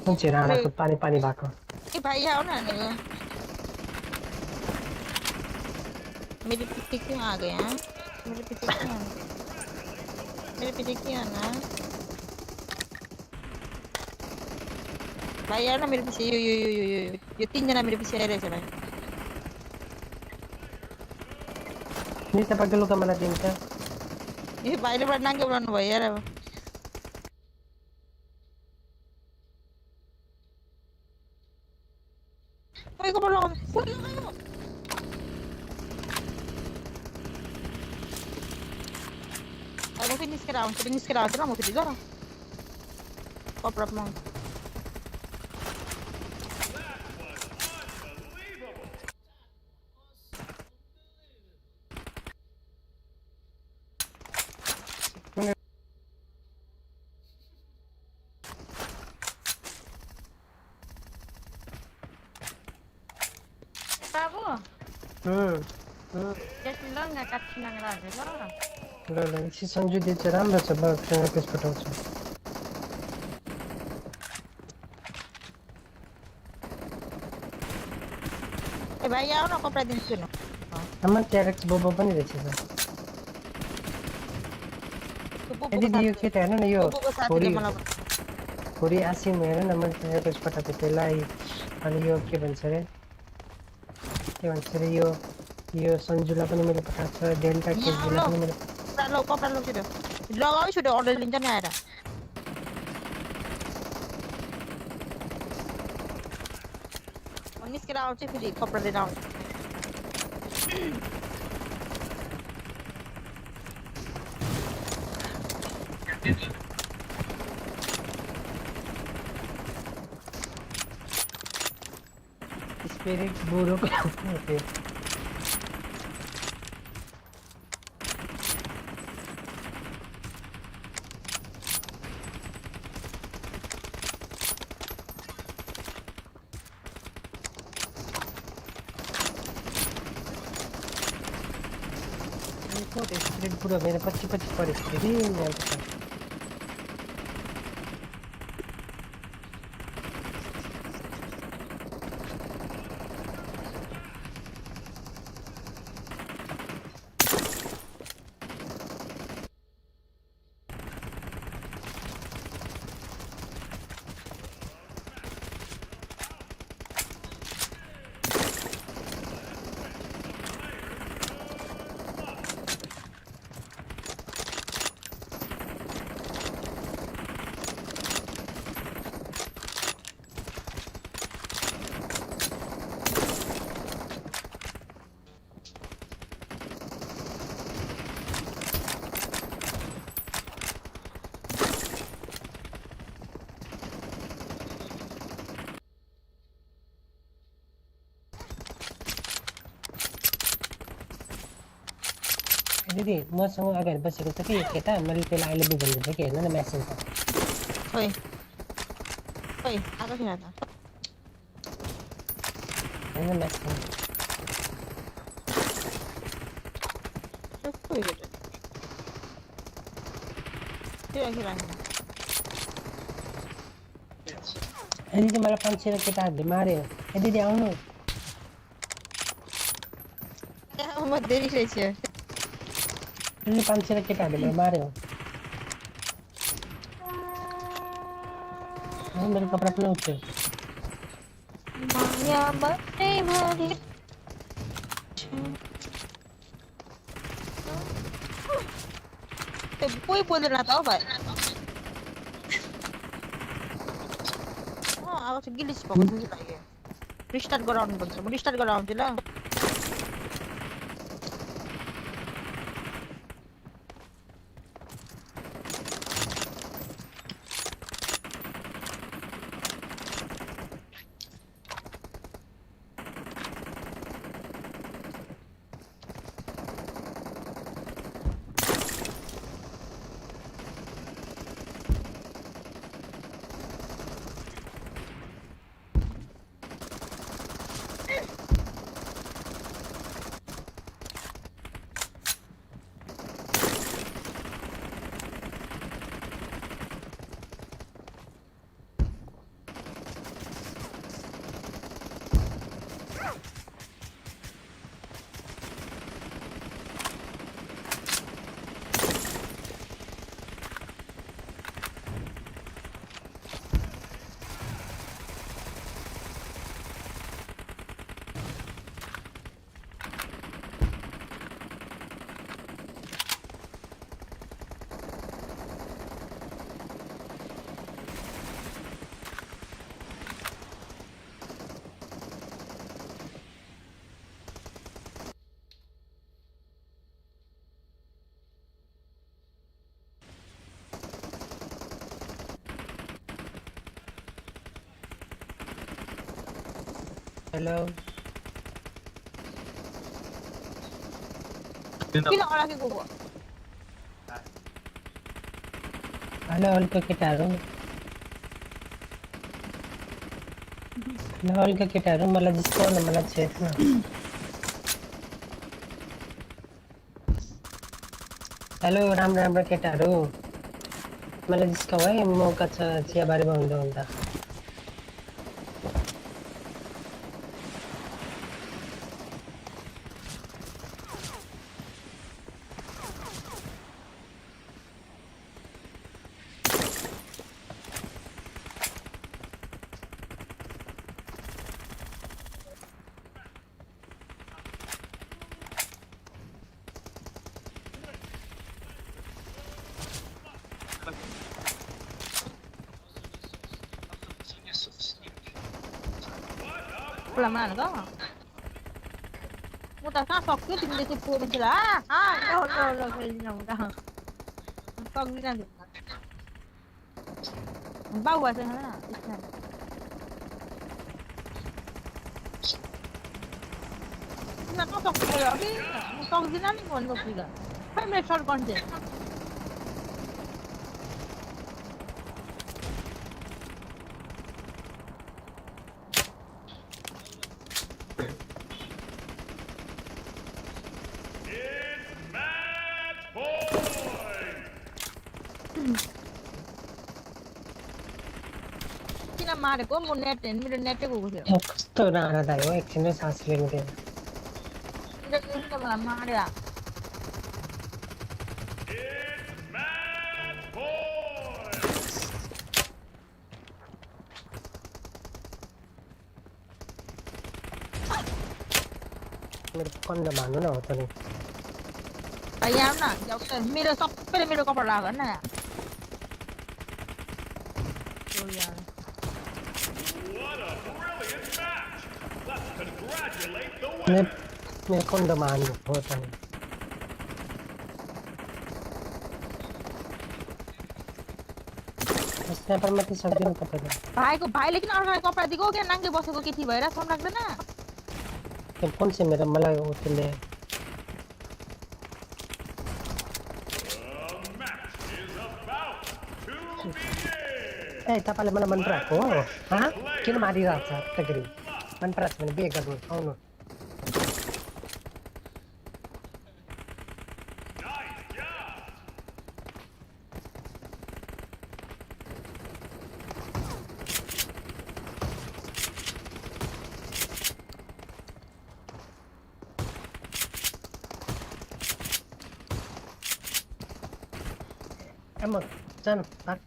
कुन चाहिँ राणाको पानी भएको ए भाइ आउ न मेरे पीछे क्यों आ गए हैं मेरे पीछे क्यों आना भाई यार ना मेरे पीछे ये 3 जना मेरे पीछे आ रहे हैं भाई नि तपाईको लुका मलाई दिन्छ ये भाइले बड नाङ्गे उडाउनु भयो यार अब ओइ कपडा लगाउनु अब फिनिश कराउँछ र म फेरि ल कपडा म लङ्गा काट्छु नाङ्गा ल ल एकछिन सन्जु दिदी चाहिँ राम्रो छ म पेज पठाउँछु ए भाइ आउ न कपडा दिन्छु न हाम्रो ट्यारेक्स बोबो पनि रहेछ दिदी यो के त हेर्नु न यो छोरी आसिम हेर न मैले पेज पठाएको त्यसलाई अनि यो के भन्छ रे यो सन्जुलाई पनि मैले पठाएको छ डेल्टा केजीलाई पनि मैले कपडा लो छिटो लगाउ छिटो अर्डर लिन्छ नि आएर निस्केर आउँछ फेरि कपडा लिएर आउँछ स्पिरिट बुढोको स्पिरिट बुढो मेरो पछि परेको फेरि दिदी मसँग अगाडि बसेको छ कि केटा मैले त्यसलाई अहिले बुझाउनु छ कि हेर्न न म्यासेज ओइ ओइ आएको किन त हेर्न म्यासेज कस्तो हो केटा के राखेर दिदी मलाई 500 केटाहरूले मार्यो दिदी आउनु म देखिरहेछ दिदी 500 केटाहरूले मलाई मार्यो मेरो कपडा पनि उठ्यो माया बन्ने भरि कोही बोल्दैन त हो भाइ अब चाहिँ गिलिस भएको जस्तो लाग्यो रिस्टार्ट गराउनु पर्छ म रिस्टार्ट गराउँछु ल हेलो किन अडाकेको भयो हेलो हल्का केटाहरू हल्का केटाहरू मलाई जिस्काउ न मलाई छेड्न हेलो राम्रो केटाहरू मलाई जिस्काउ है मौका छ चियाबारीमा हुँदा Kelamaan kau? Mau tak kan fokus tinggal di pun lah. Lo kali nang dah. Kau ni nanti. Bawa sana. Nak kau fokus lagi? Kau ni nanti mau nak juga. Hai mereka short content. मारे को मो net मेरो नेटै गएको थियो कस्तो नआरादाइ हो एकछिनमै सास लिनु दिएन त्यो मलाई मार्या मेरो कन्द भानु न हो त नि यहाँ न मेरो सबैले मेरो कपडा लाग्यो न मेरो कन्द भानु हो त नि स्नाइपर माथि सक्दिन तपाईले भाइको भाइले किन अर्को कपडा दिएको के नाङ्गे बसेको केटी भएर सम लाग्दैन कुन चाहिँ मेरो मलाई उ त्यसले तपाईँले मलाई मनपराएको हो किन मारिरहेको छ टकरी मनपराएको छ भने बिहे गर्नु आउनु Emang, jangan tak.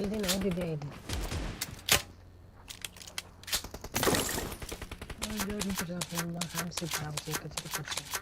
Hindi na, hindi din. Ay, yun pa sa akin, makakam si Pubg kasi.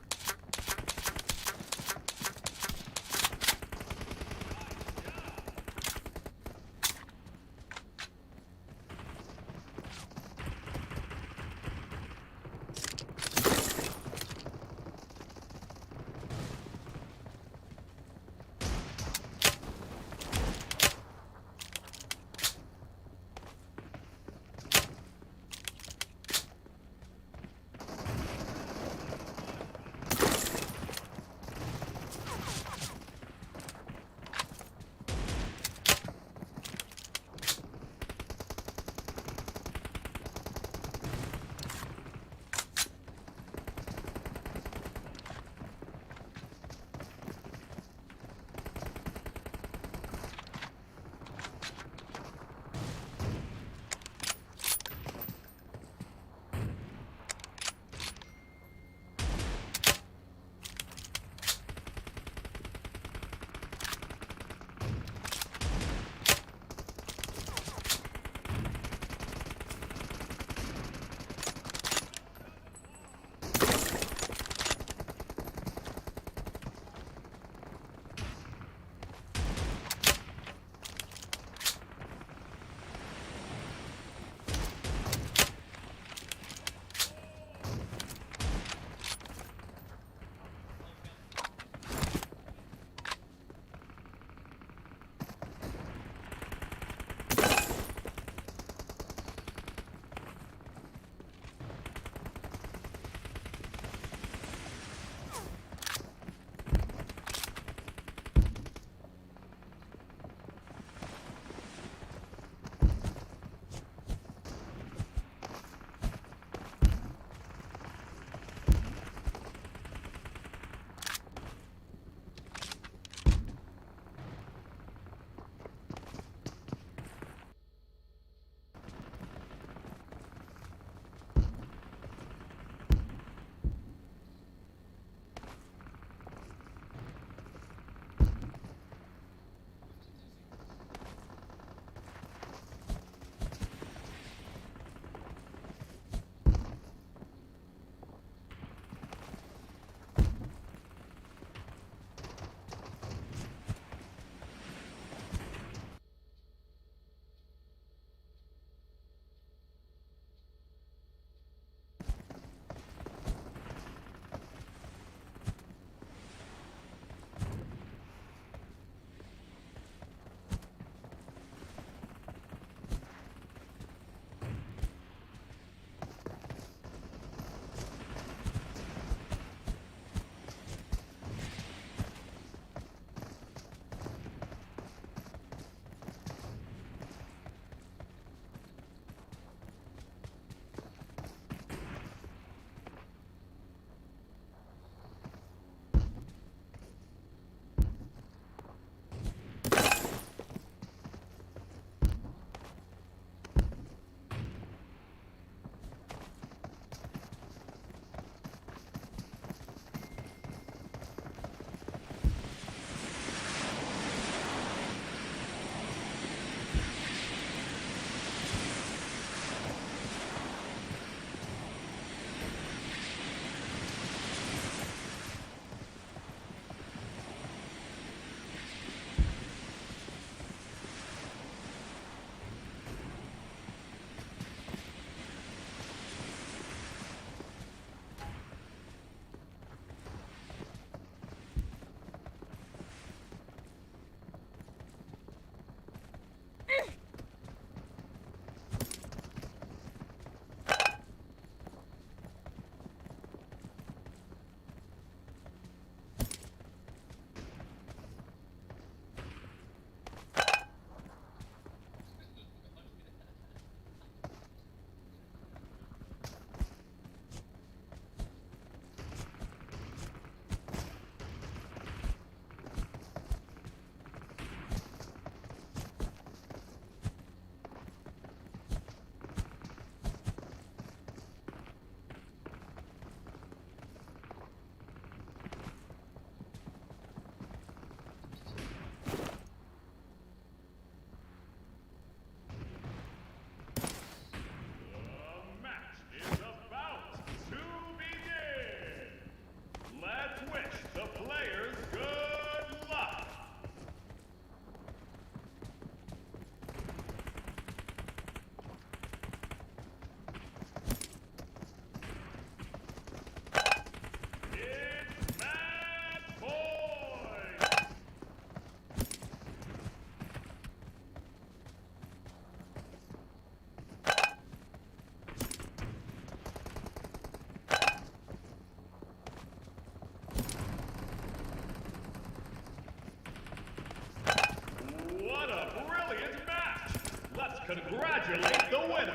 congratulate the winner.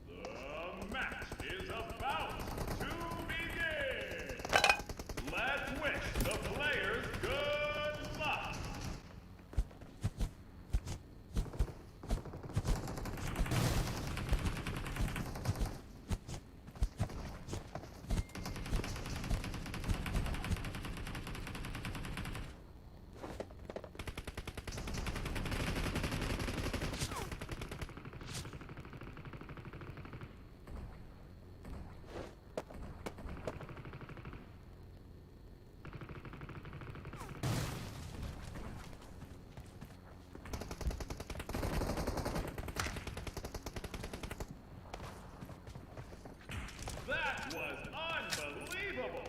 The match is about to begin. Let's wish the players good luck. That was unbelievable!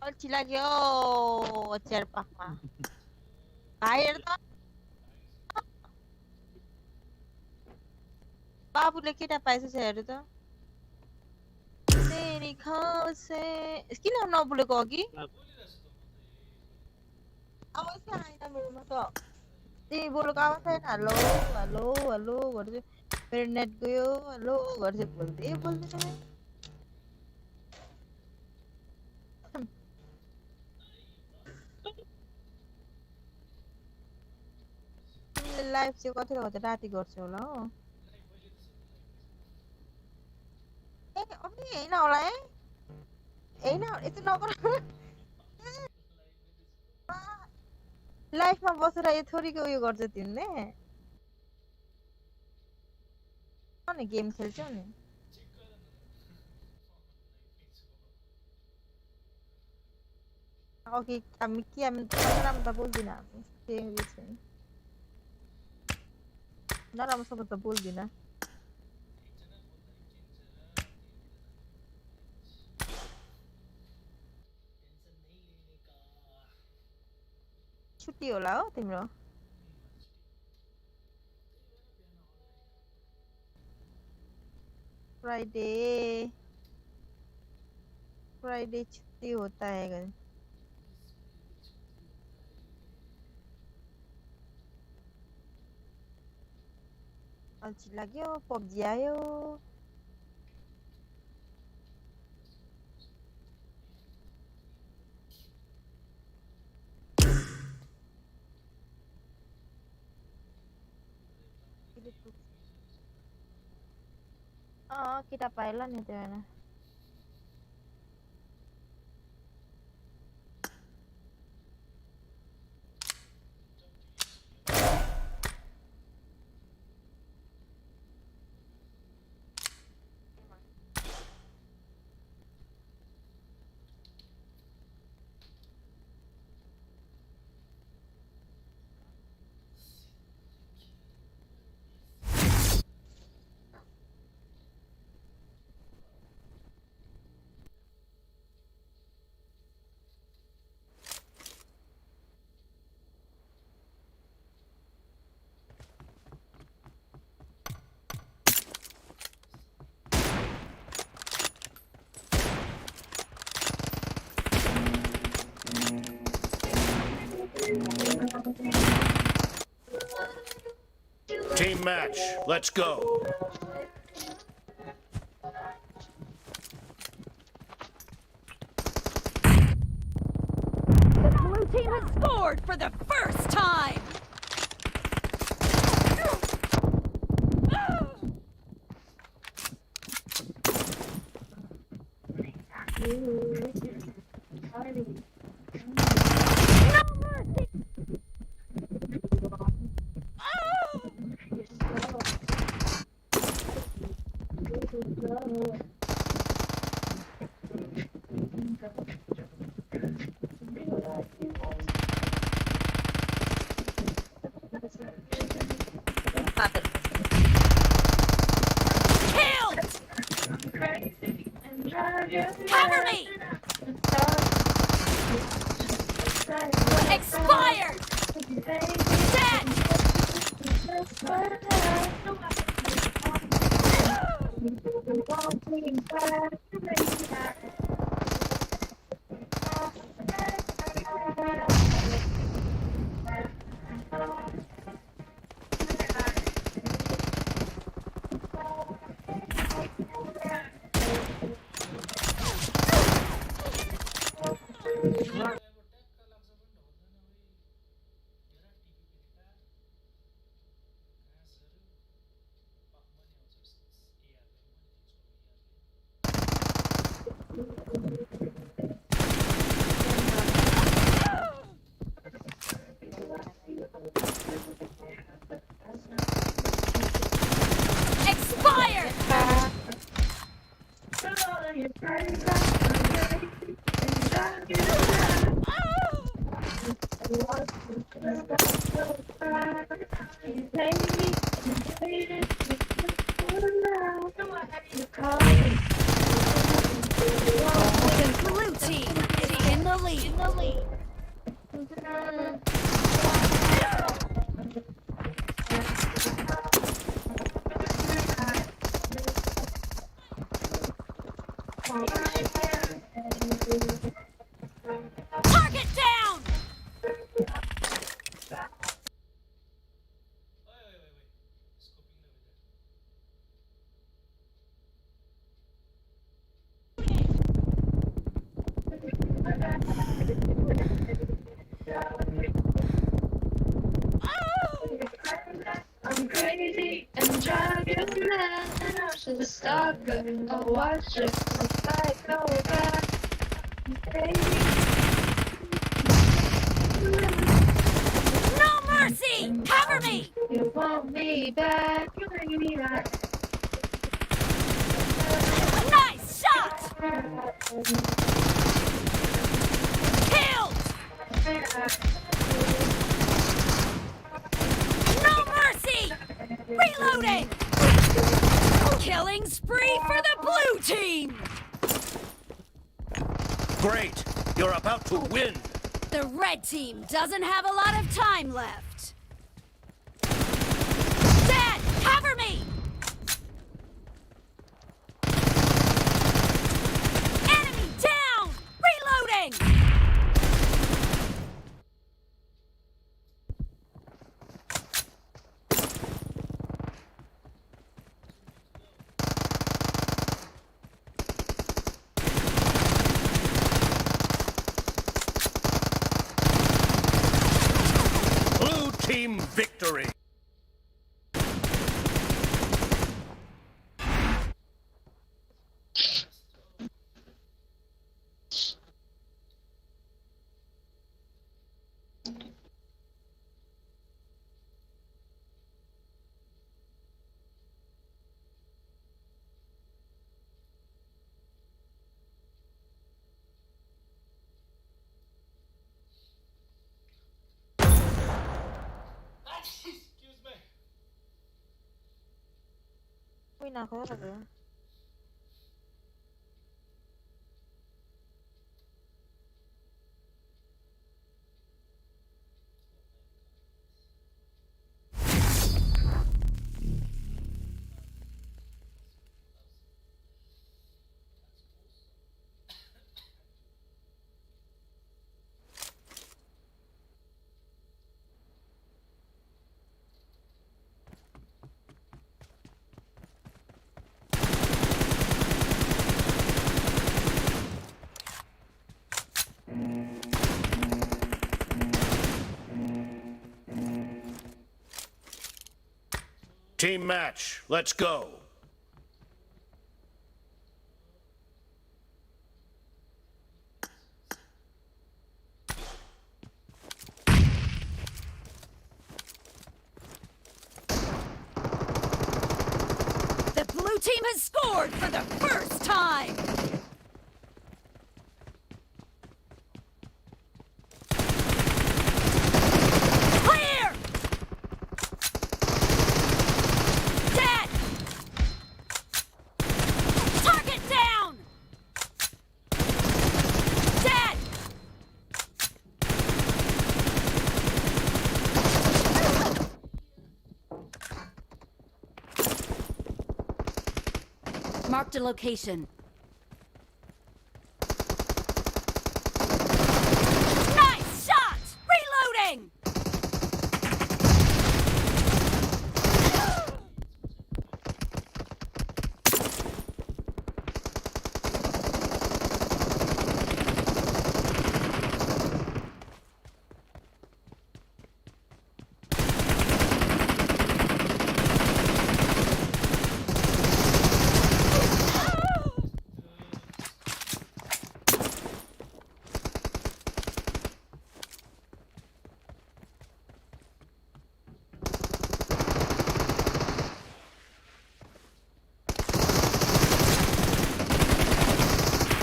अल्छी लाग्यो चेरपाखमा भाइ हेर त बाबुले केटा पाएछ हेर त तेरी खासे किन नबोलेको अघि आवाज आएन मेरोमा त तिमी बोलेको आवाज आएन हेलो हेलो हेलो गर्दै मेरो नेट गयो हेलो गर्दै बोल्दै बोल्दैन तिमीले लाइभ चाहिँ कति गर्छ राति गर्छौ होला हो ए अबे हैन होला है हैन यति नगर लाइफमा बसेर यो थोरीको उयो गर्छ तिमीले अनि गेम खेल्छौ नि अघि हामी नराम्रो त बोल्दिन हामी केही छैन नराम्रोसँग त बोल्दिन छुट्टी होला हो तिम्रो फ्राइडे छुट्टी होता है अल्छी लाग्यो पब्जी आयो kita पाएला नि त्यो हैन Team match. Let's go. Blue team has scored for the first time! Cover me! Expired! Dead! Expired! The blue team is in the lead. Target down! I'm crazy and driving mad, and I should have stopped and go watch it. I'm psycho bad, crazy. No mercy! Cover me! You want me back, you bring me back. Nice shot! Killed! No mercy! Reloading! Killing spree for the blue team! Great. You're about to win. The red team doesn't have a lot of time left. Dad, cover me! Enemy down! Reloading! Blue team victory. Win ako ba? Team match. Let's go. The blue team has scored for the first time! Clear! Dead! Target down! Dead! Marked a location. Nice shot! Reloading!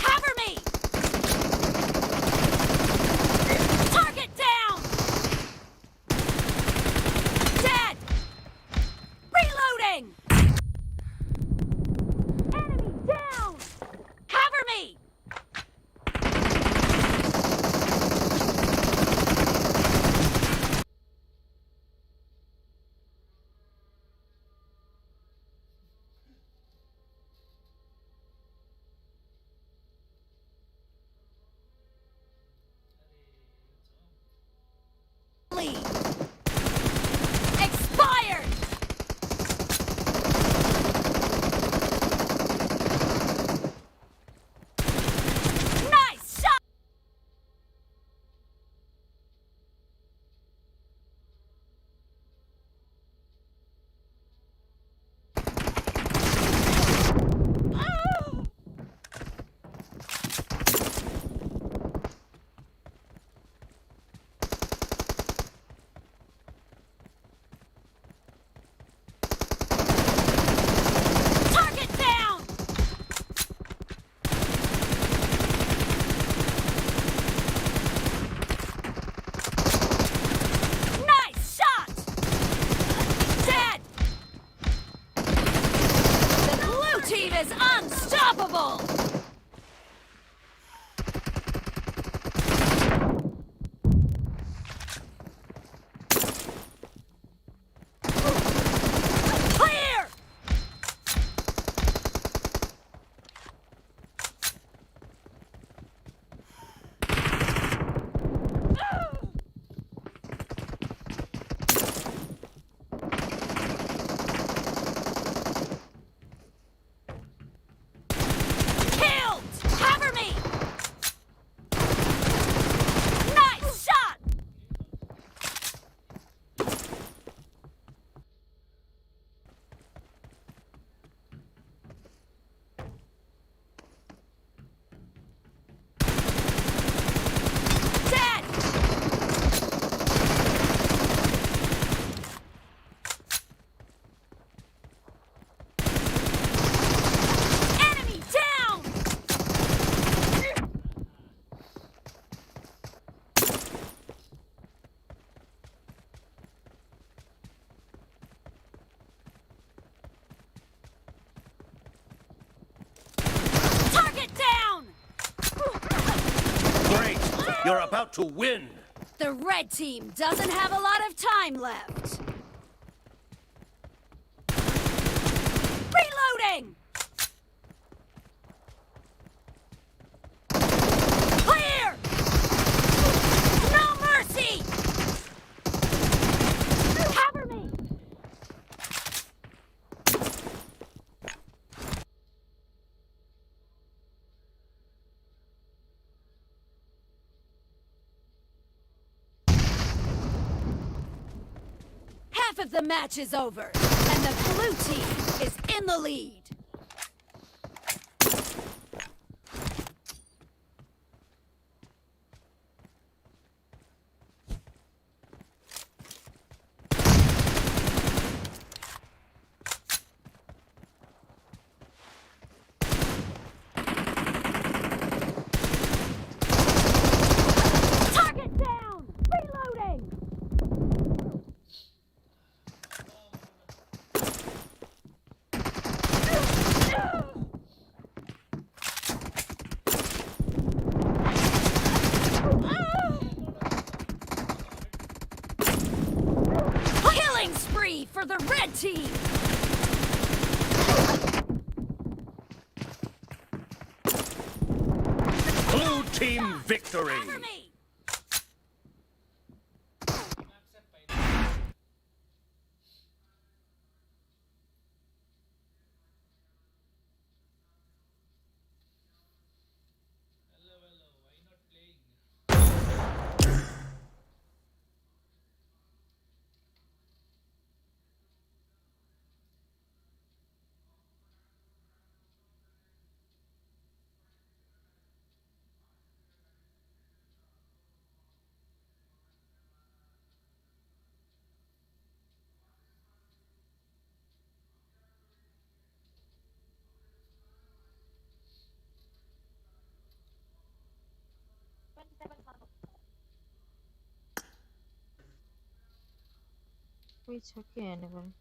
Cover me! Target down! Dead! Reloading! Enemy down! Cover me! Lead. Expired! Nice shot! Target down! Nice shot! Dead! The blue team is unstoppable! Clear! Killed! Cover me! Nice shot! Dead! Enemy down! Target down! Great. You're about to win. The red team doesn't have a lot of time left. Reloading! Clear! No mercy! Cover me! Half of the match is over, and And the blue team is in the lead. Target down! Reloading! Killing spree for the red team! Blue team victory. Cover me! कोही छ कि हेर्नु पर्यो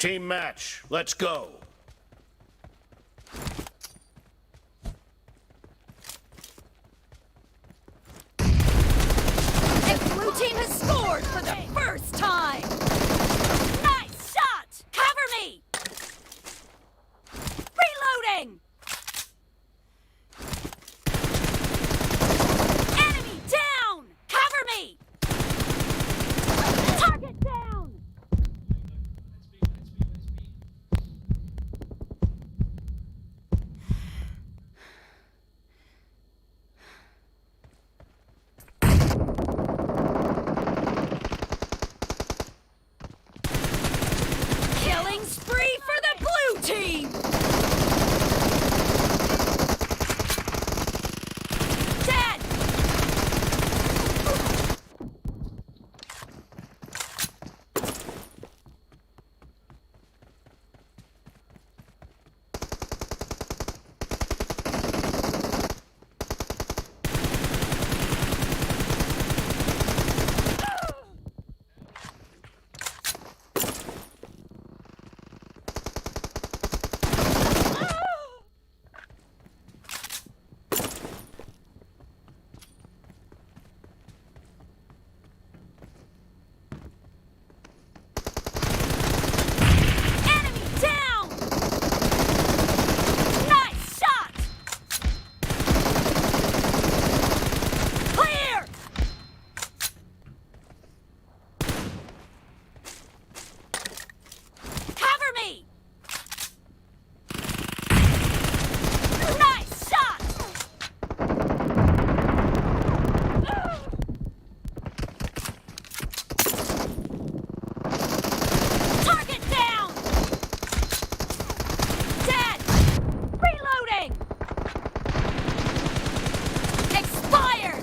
Team match. Let's go. And blue team has scored for the first time! Nice shot! Cover me! Reloading! Enemy down! Cover me! Target down! Killing spree for the blue team! Dead! Enemy down! Nice shot! Clear! Cover me! Nice shot! Target down! Dead! Reloading! Expired!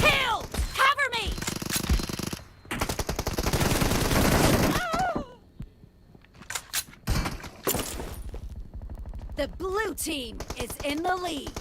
Killed! Cover me! The blue team is in the lead.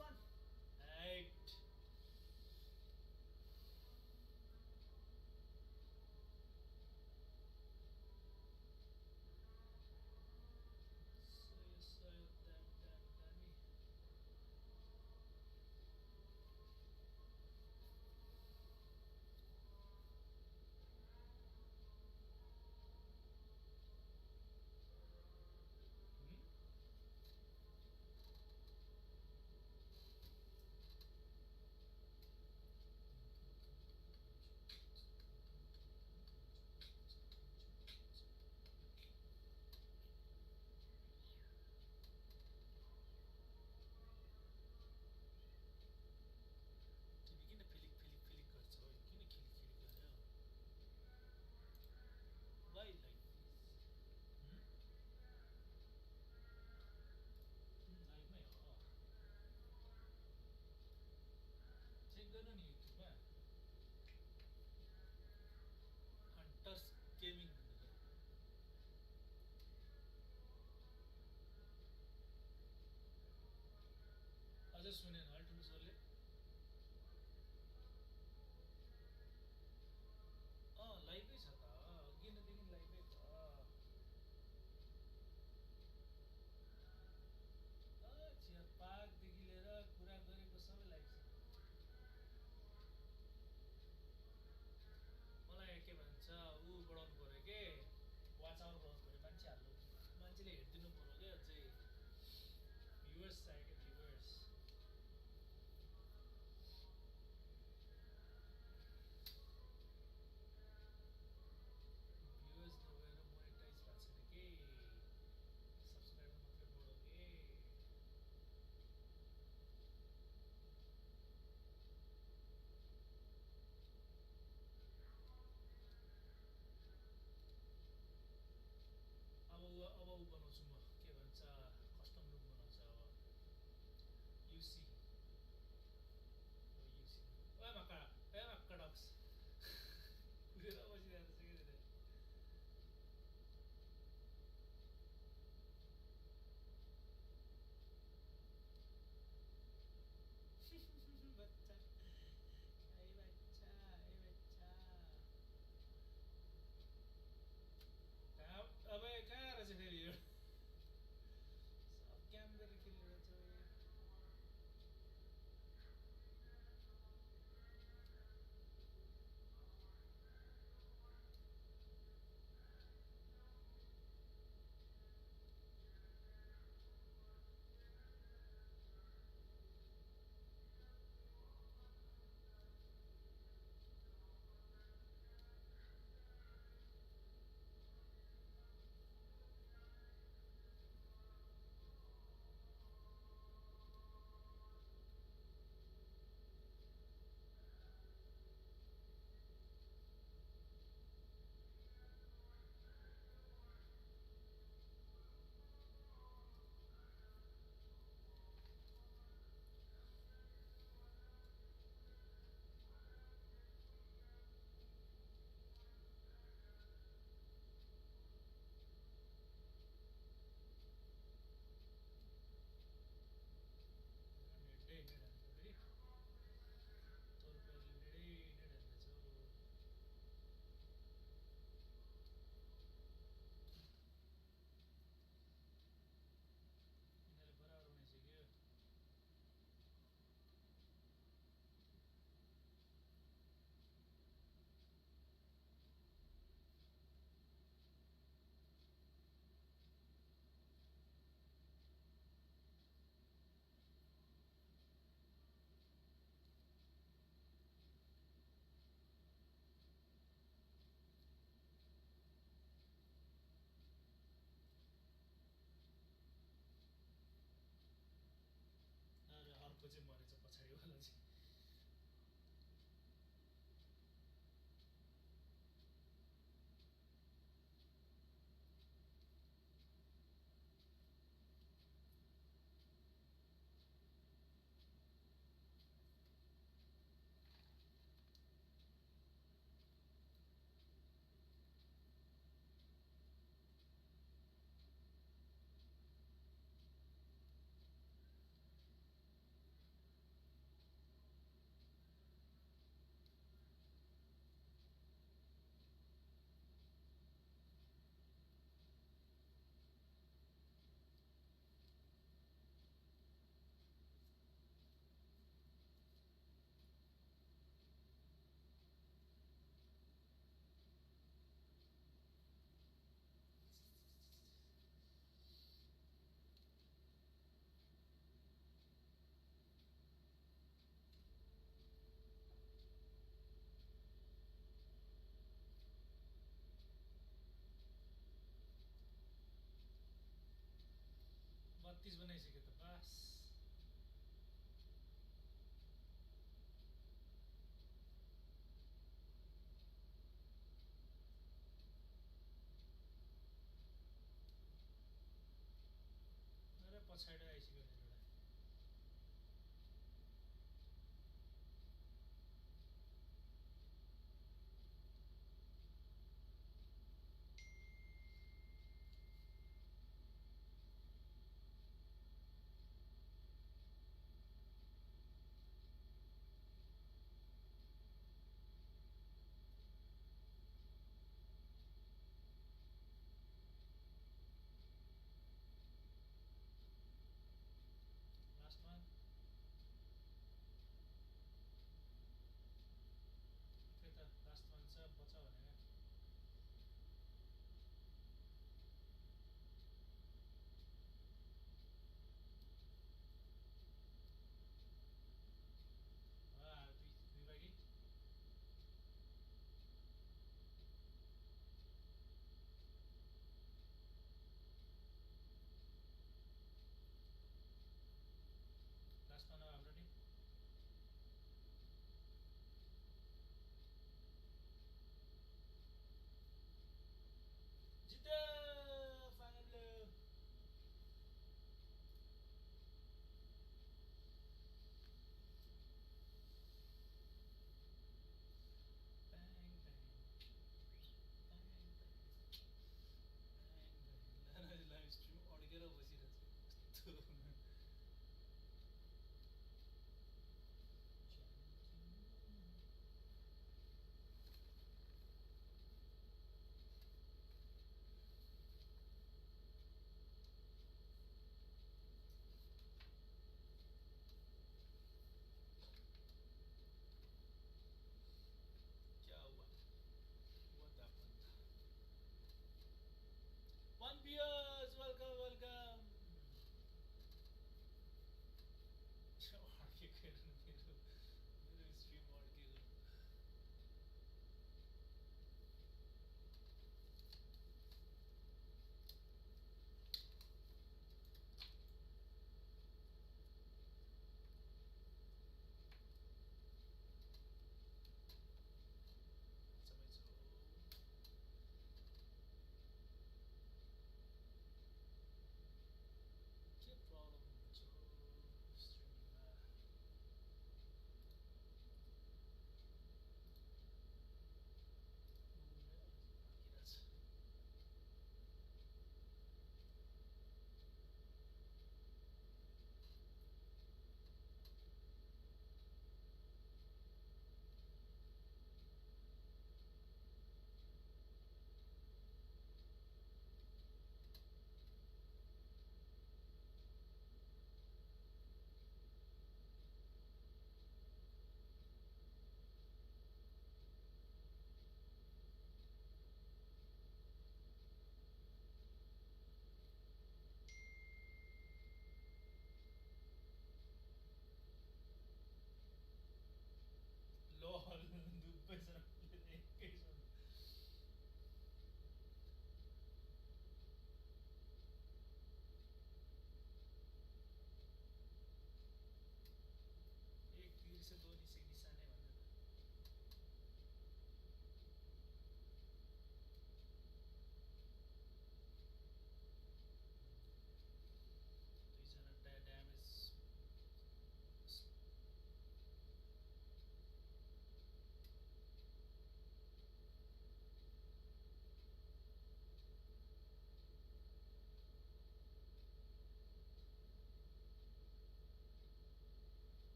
one. Right. So that me. तिमी किन philic गर्छ हो किन खिलिक गर्यो why like this लाइभमै हो check गर्नु नि युट्युबमा हन्टर्स गेमिङ भनेर अझ सुनेन अल्टुनु सरले लाइभै छ त अघिदेखि लाइभै छ चिया पार्कदेखि लिएर कुरा गरेको सबै लाइभ छ मलाई के भन्छ ऊ बढाउनु पर्यो के वाच आवर बढाउनु पर्यो मान्छेले हेरिदिनु पर्यो क्या अझै भ्युवर्स चाहियो क्या भ्युवर्स नभएर मोनेटाइज भएको छैन के सब्सक्राइबर मात्रै बढो के अब ऊ बनाउँछु म के भन्छ कस्टम लुक बनाउँछ अब युसी मक्का डक्स कुरेर बसिरहेको छ क्या बच्चा अब कहाँ रहेछ फेरि यो सब क्याम गरेर खेलिरहेछ अर्को चाहिँ मरेछ पछाडिवाला चाहिँ 32 बनाइसक्यो त बास अरे पछाडि आइसक्यो नि एउटा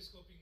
स्कोपिङ